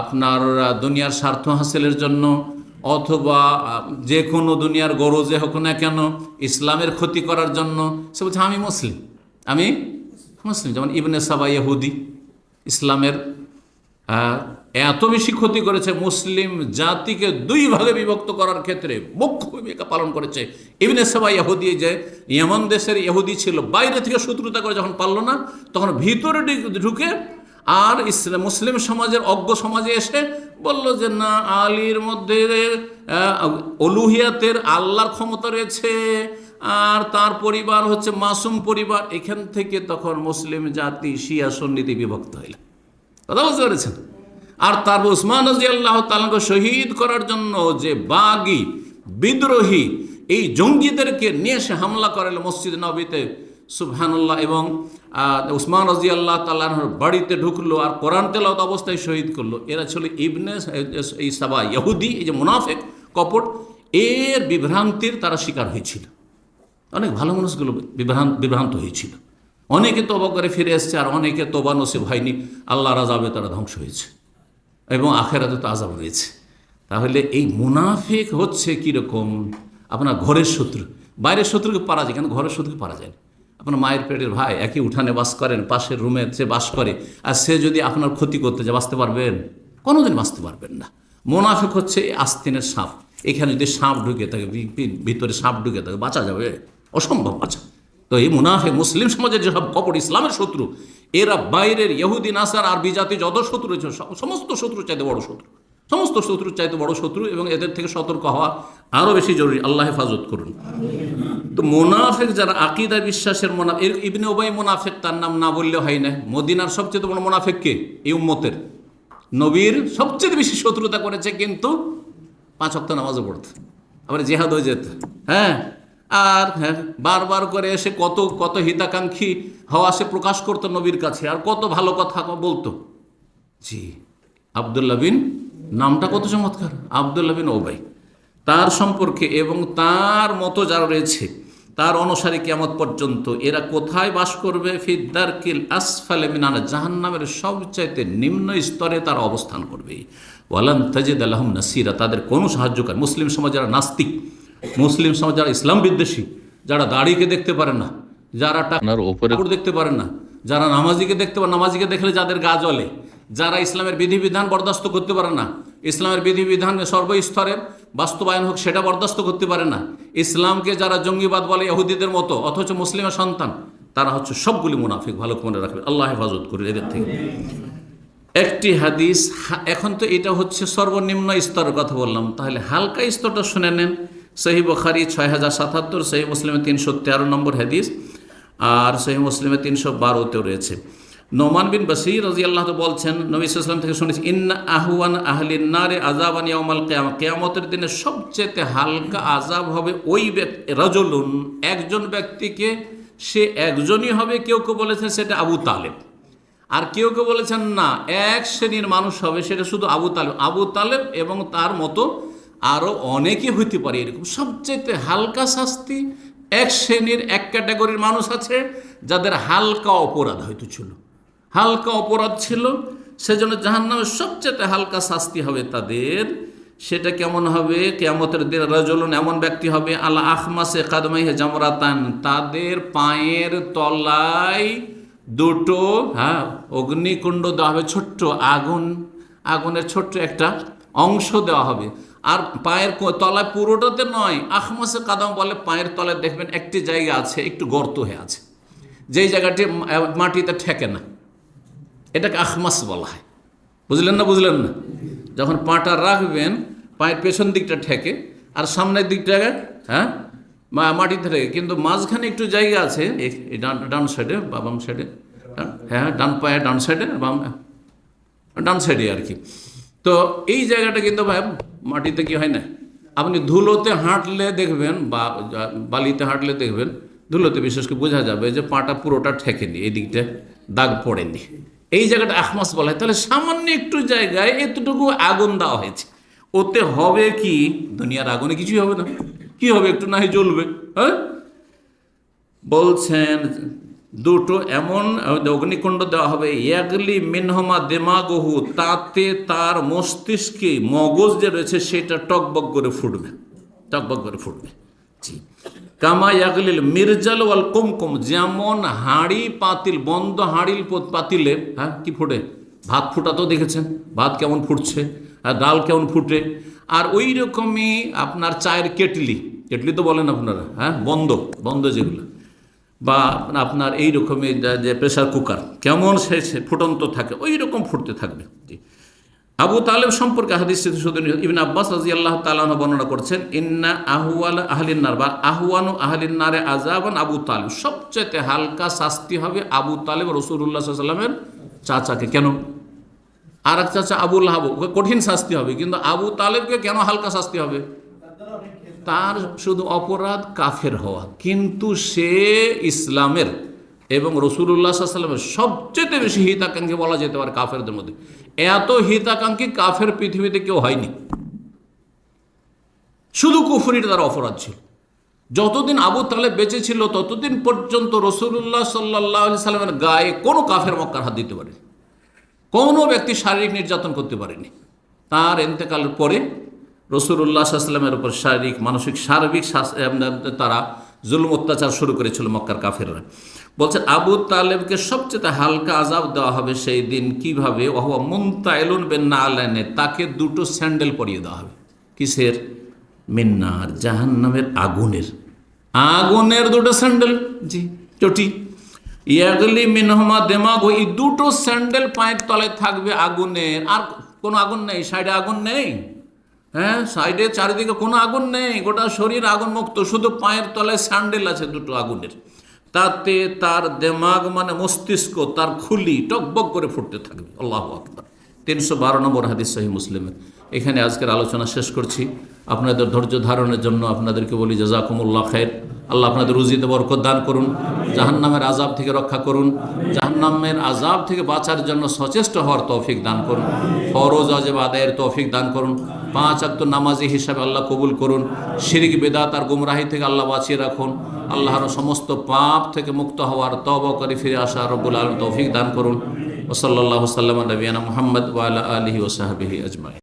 S1: আপনার দুনিয়ার স্বার্থ হাসিলের জন্য, অথবা যে কোনো দুনিয়ার গরজে হোক না কেন ইসলামের ক্ষতি করার জন্য, সে বলছে আমি মুসলিম, আমি মুসলিম। যেমন ইবনে সাবা ইহুদি, ইসলামের এত বেশি ক্ষতি করেছে, মুসলিম জাতিকে 2 ভাগে বিভক্ত করার ক্ষেত্রে মুখ্য ভূমিকা পালন করেছে। ইবনে সাবা ইহুদি, যে ইয়েমন দেশের ইহুদি ছিল, বাইরে থেকে শত্রুতা করে যখন পারল না, তখন ভিতরে ঢুকে আর মুসলিম সমাজের অজ্ঞ সমাজে এসে বলল যে না, আলীর মধ্যে উলুহিয়াতের আল্লাহর ক্ষমতা রয়েছে, আর তার পরিবার হচ্ছে মাসুম পরিবার। এখান থেকে তখন মুসলিম জাতি শিয়া সুন্নিতে বিভক্ত হইল। কথা বুঝতে পেরেছেন? আর তারপর উসমান রাদিয়াল্লাহু তাআলাকে শহীদ করার জন্য যে বাগী বিদ্রোহী এই জঙ্গিদেরকে নিয়ে এসে হামলা করালো মসজিদ নববীতে, সুবহানাল্লাহ, এবং উসমান রাদিয়াল্লাহু তাআলার বাড়িতে ঢুকলো আর কোরআন তেলাওয়াত অবস্থায় শহীদ করলো। এরা ছিল ইবনে এই সাবা ইহুদি, এই যে মুনাফিক কপট, এর বিভ্রান্তির তারা শিকার হয়েছিল। অনেক ভালো মানুষগুলো বিভ্রান্ত হয়েছিল। অনেকে তওবা করে ফিরে এসছে, আর অনেকে তওবা নসিব হয়নি, আল্লাহর আযাবে তারা ধ্বংস হয়েছে, এবং আখিরাতে তো আযাব রয়েছে। তাহলে এই মুনাফিক হচ্ছে কীরকম? আপনার ঘরের শত্রু। বাইরের শত্রুকে পারা যায়, কিন্তু ঘরের শত্রুকে পারা যায় না। আপনার মায়ের পেটের ভাই, একই উঠানে বাস করেন, পাশের রুমে সে বাস করে, আর সে যদি আপনার ক্ষতি করতে যায়, বাঁচতে পারবেন? কোনোদিন বাঁচতে পারবেন না। মুনাফিক হচ্ছে আস্তিনের সাপ। এখানে যদি সাপ ঢুকে থাকে, ভিতরে সাপ ঢুকে থাকে, বাঁচা যাবে? অসম্ভব বাঁচা। তো এই মুনাফিক মুসলিম সমাজের যেসব কপট ইসলামের শত্রু, এরা বাইরের ইহুদি নাসার আরবি জাতি যত শত্রু রয়েছে, সমস্ত শত্রুর চাইতে বড় শত্রু, সমস্ত শত্রুর চাইতে বড় শত্রু, এবং এদের থেকে সতর্ক হওয়া আরও বেশি জরুরি। আল্লাহ হেফাজত করুন। তো মুনাফিক যারা আকীদা বিশ্বাসের মুনাফিক, ইবনে উবাই মুনাফিক, তার নাম না বললে হয় না। মদিনার সবচেয়ে বড় মুনাফিক কে? এই উম্মতের নবীর সবচেয়ে বেশি শত্রুতা করেছে, কিন্তু 5 ওয়াক্ত নামাজও পড়তো, আবার জিহাদ হয়ে যেত। হ্যাঁ, আর হ্যাঁ, বারবার করে এসে কত কত হিতাকাঙ্ক্ষী হওয়া সে প্রকাশ করতো নবীর কাছে, আর কত ভালো কথা বলতো। জি, আব্দুল্লাহ বিন, নামটা কত চমৎকার, আব্দুল্লাহ বিন উবাই। তার সম্পর্কে এবং তার মতো যারা রয়েছে, তার অনুসারী কিয়ামত পর্যন্ত, এরা কোথায় বাস করবে? ফিদ্দারকিল আসফালে মিনান, জাহান্নামের সবচাইতে নিম্ন স্তরে তারা অবস্থান করবে। ওয়ালান তাজিদ লাহুম নাসিরা, তাদের কোনো সাহায্যকারী। মুসলিম সমাজ যারা নাস্তিক, মুসলিম সমাজ যারা ইসলাম বিদ্বেষী, যারা দাড়িকে দেখতে পারে না, যারা টাকার উপরে দেখতে পারে না, যারা নামাজিকে দেখতে পারে, নামাজিকে দেখলে যাদের গা জ্বলে, যারা ইসলামের বিধিবিধান বরদাস্ত করতে পারে না, ইসলামের বিধিবিধান সর্বস্তরের বাস্তবায়ন হোক সেটা বরদাস্ত করতে পারে না, ইসলামকে যারা জঙ্গিবাদ বলে ইহুদিদের মতো, অথচ মুসলিমের সন্তান, তারা হচ্ছে সবগুলি মুনাফিক। ভালো মনে রাখবেন, আল্লাহ হেফাজত করে এদের থেকে। একটি হাদিস, এখন তো এটা হচ্ছে সর্বনিম্ন স্তরের কথা বললাম, তাহলে হালকা স্তরটা শুনে নেন। সহিহ বুখারী 6077, সহিহ মুসলিমে 313 নম্বর হাদিস, আর সহিহ মুসলিমে 312তেও রয়েছে। নোমান বিন বশীর রাদিয়াল্লাহু তাআলা বলছেন, নবী সাল্লাল্লাহু আলাইহি ওয়াসাল্লাম থেকে শুনেছি, ইন্না আহওয়ান আহলিন নারে আযাবান ইয়াউমাল কিয়ামা, কিয়ামতের দিনে সবচেয়ে হালকা আযাব হবে ওই ব্যক্তি, রাজুলুন, একজন ব্যক্তিকে, সে একজনই হবে। কেউ কেউ বলেছেন সেটা আবু তালেব, আর কেউ কেউ বলেছেন না, এক শ্রেণীর মানুষ হবে, সেটা শুধু আবু তালেব। আবু তালেব এবং তার মতো আরও অনেকে হইতে পারে। এরকম সবচেয়ে হালকা শাস্তি, এক শ্রেণীর, এক ক্যাটাগরির মানুষ আছে যাদের হালকা অপরাধ হয়তো ছিল, হালকা অপরাধ ছিল, সেজন্য জাহান্নামের সবচেয়ে হালকা শাস্তি হবে তাদের। সেটা কেমন হবে? কিয়ামতের দিন রাজুলুন, এমন ব্যক্তি হবে, আলা আখমাসে কাদমাইহে জামরাতান, তাদের পায়ের তলায় দুটো অগ্নিকুণ্ড দেওয়া হবে, ছোট্ট আগুনের ছোট্ট একটা অংশ দেওয়া হবে। আর পায়ের তলায় পুরোটাতে নয়, আখমাসে কাদাম বলে পায়ের তলায় দেখবেন একটি জায়গা আছে একটু গর্ত হয়ে আছে, যেই জায়গাটি মাটিতে ঠেকে না, এটাকে আখমাস বলা হয়। বুঝলেন না? বুঝলেন না? যখন পাটা রাখবেন, পায়ের পেছন দিকটা ঠেকে, আর সামনের দিকটা মাটিতে ঠেকে, কিন্তু মাঝখানে একটু জায়গা আছে, ডান সাইডে বা বাম সাইডে, হ্যাঁ, ডান পায়ে ডান সাইডে, ডান সাইডে আর কি। তো এই জায়গাটা কিন্তু ভাই মাটিতে কি হয় না, আপনি ধুলোতে হাঁটলে দেখবেন বা বালিতে হাঁটলে দেখবেন, ধুলোতে বিশেষ করে বোঝা যাবে যে পাটা পুরোটা ঠেকেনি, এই দিকটা দাগ পড়েনি, এই জায়গাটা আখমাস বলা হয়। তাহলে সামান্য একটু জায়গায় এতটুকু আগুন দেওয়া হয়েছে, ওতে হবে কি? দুনিয়ার আগুনে কিছুই হবে না, কি হবে? একটু না হয় জ্বলবে। হ্যাঁ, বলছেন দুটো এমন অগ্নিকুণ্ড দেওয়া হবে, ইয়াগলি মিনহমা দেমাগহু, তাতে তার মস্তিষ্কে মগজ যে রয়েছে সেটা টকবক করে ফুটবে, টকবক করে ফুটবে। জি, কামা ইয়াগলিল মির্জাল ওয়াল কুমকুম, যেমন হাঁড়ি পাতিল, বন্ধ হাঁড়ির পাতিলে কি ফুটে, ভাত ফুটা তো দেখেছেন, ভাত কেমন ফুটছে, আর ডাল কেমন ফুটে, আর ওই রকমই আপনার চায়ের কেটলি তো বলেন আপনারা, বন্ধ যেগুলো, বা আপনার এই রকমের যে প্রেসার কুকার কেমন সে ফুটন্ত থাকে ওই রকম ফুটতে থাকবে। জি, আবু তালেব সম্পর্কে হাদিস শুধু ইবনে আব্বাস রাদিয়াল্লাহু তাআলা আনহু বর্ণনা করছেন, ইন্না আহওয়াল আহলিন নার বা আহওয়ানু আহলিন নারে আযাবান আবু তালেব, সবচেয়ে হালকা শাস্তি হবে আবু তালেব রাসূলুল্লাহ সাল্লাল্লাহু আলাইহি ওয়াসাল্লামের চাচাকে। কেন? আর এক চাচা আবু লাহাব, ওকে কঠিন শাস্তি হবে, কিন্তু আবু তালেবকে কেন হালকা শাস্তি হবে? তার শুধু অপরাধ কাফের হওয়া, কিন্তু সে ইসলামের এবং রাসূলুল্লাহ সাল্লাল্লাহু আলাইহি ওয়াসাল্লামের সবচেয়ে বেশি হিতাকাঙ্ক্ষী বলা যেতে পারে কাফেরদের মধ্যে। এত হিতাকাঙ্ক্ষী কাফের পৃথিবীতে কেউ হয়নি। শুধু কুফরির তার অপরাধ ছিল। যতদিন আবু তালেব বেঁচে ছিল ততদিন পর্যন্ত রাসূলুল্লাহ সাল্লাল্লাহু আলাইহি সাল্লামের গায়ে কোনো কাফের মক্কার হাত দিতে পারেনি, কোনো ব্যক্তি শারীরিক নির্যাতন করতে পারেনি। তার ইন্তেকালের পরে রাসূলুল্লাহ সাল্লাল্লাহু আলাইহি সাল্লামের উপর শারীরিক, মানসিক, সার্বিক তারা জুলুম অত্যাচার শুরু করেছিল মক্কার কাফেররা। বলছেন আবু তালেবকে সবচেয়ে হালকা আযাব দেওয়া হবে সেই দিন। কিভাবে? ওয়া মুনতাইলুন বিন-নালাইনি, তাকে দুটো স্যান্ডেল পরিয়ে দেওয়া হবে। কিসের? মিন্নার, জাহান্নামের আগুনের। আগুনের দুটো স্যান্ডেল, জি, চটি। ইয়াগলি মিনহুমা দিমাগ, এই দুটো স্যান্ডেল পায়ের তলায় থাকবে আগুনের। আর কোনো আগুন নেই, সাইডে আগুন নেই, হ্যাঁ, সাইডে চারিদিকে কোনো আগুন নেই, গোটা শরীর আগুন মুক্ত, শুধু পায়ের তলায় স্যান্ডেল আছে দুটো আগুনের। তাতে তার দেমাগ মানে মস্তিষ্ক, তার খুলি টকবক করে ফুটতে থাকবে। আল্লাহু আকবার। 312 নম্বর হাদিস সহিহ মুসলিমের। এখানে আজকের আলোচনা শেষ করছি। আপনাদের ধৈর্য ধারণের জন্য আপনাদেরকে বলি জাযাকুমুল্লাহ খায়র। আল্লাহ আপনাদের রুজিতে বরকত দান করুন, জাহান্নামের আযাব থেকে রক্ষা করুন, জাহান্নামের আযাব থেকে বাঁচার জন্য সচেষ্ট হওয়ার তৌফিক দান করুন, ফরজ ওয়াজিব আদায়ের তৌফিক দান করুন, 5 ওয়াক্ত নামাজি হিসাবে আল্লাহ কবুল করুন, শিরক বিদআত আর গুমরাহি থেকে আল্লাহ বাঁচিয়ে রাখুন, আল্লাহর সমস্ত পাপ থেকে মুক্ত হওয়ার তওবা করে ফিরে আসা রব্বুল আলামিন তৌফিক দান করুন। ওয়া সাল্লাল্লাহু সাল্লাম আলা নবিয়িনা মুহাম্মদ ওয়া আলা আলিহি ওয়া সাহবিহি আজমাইন।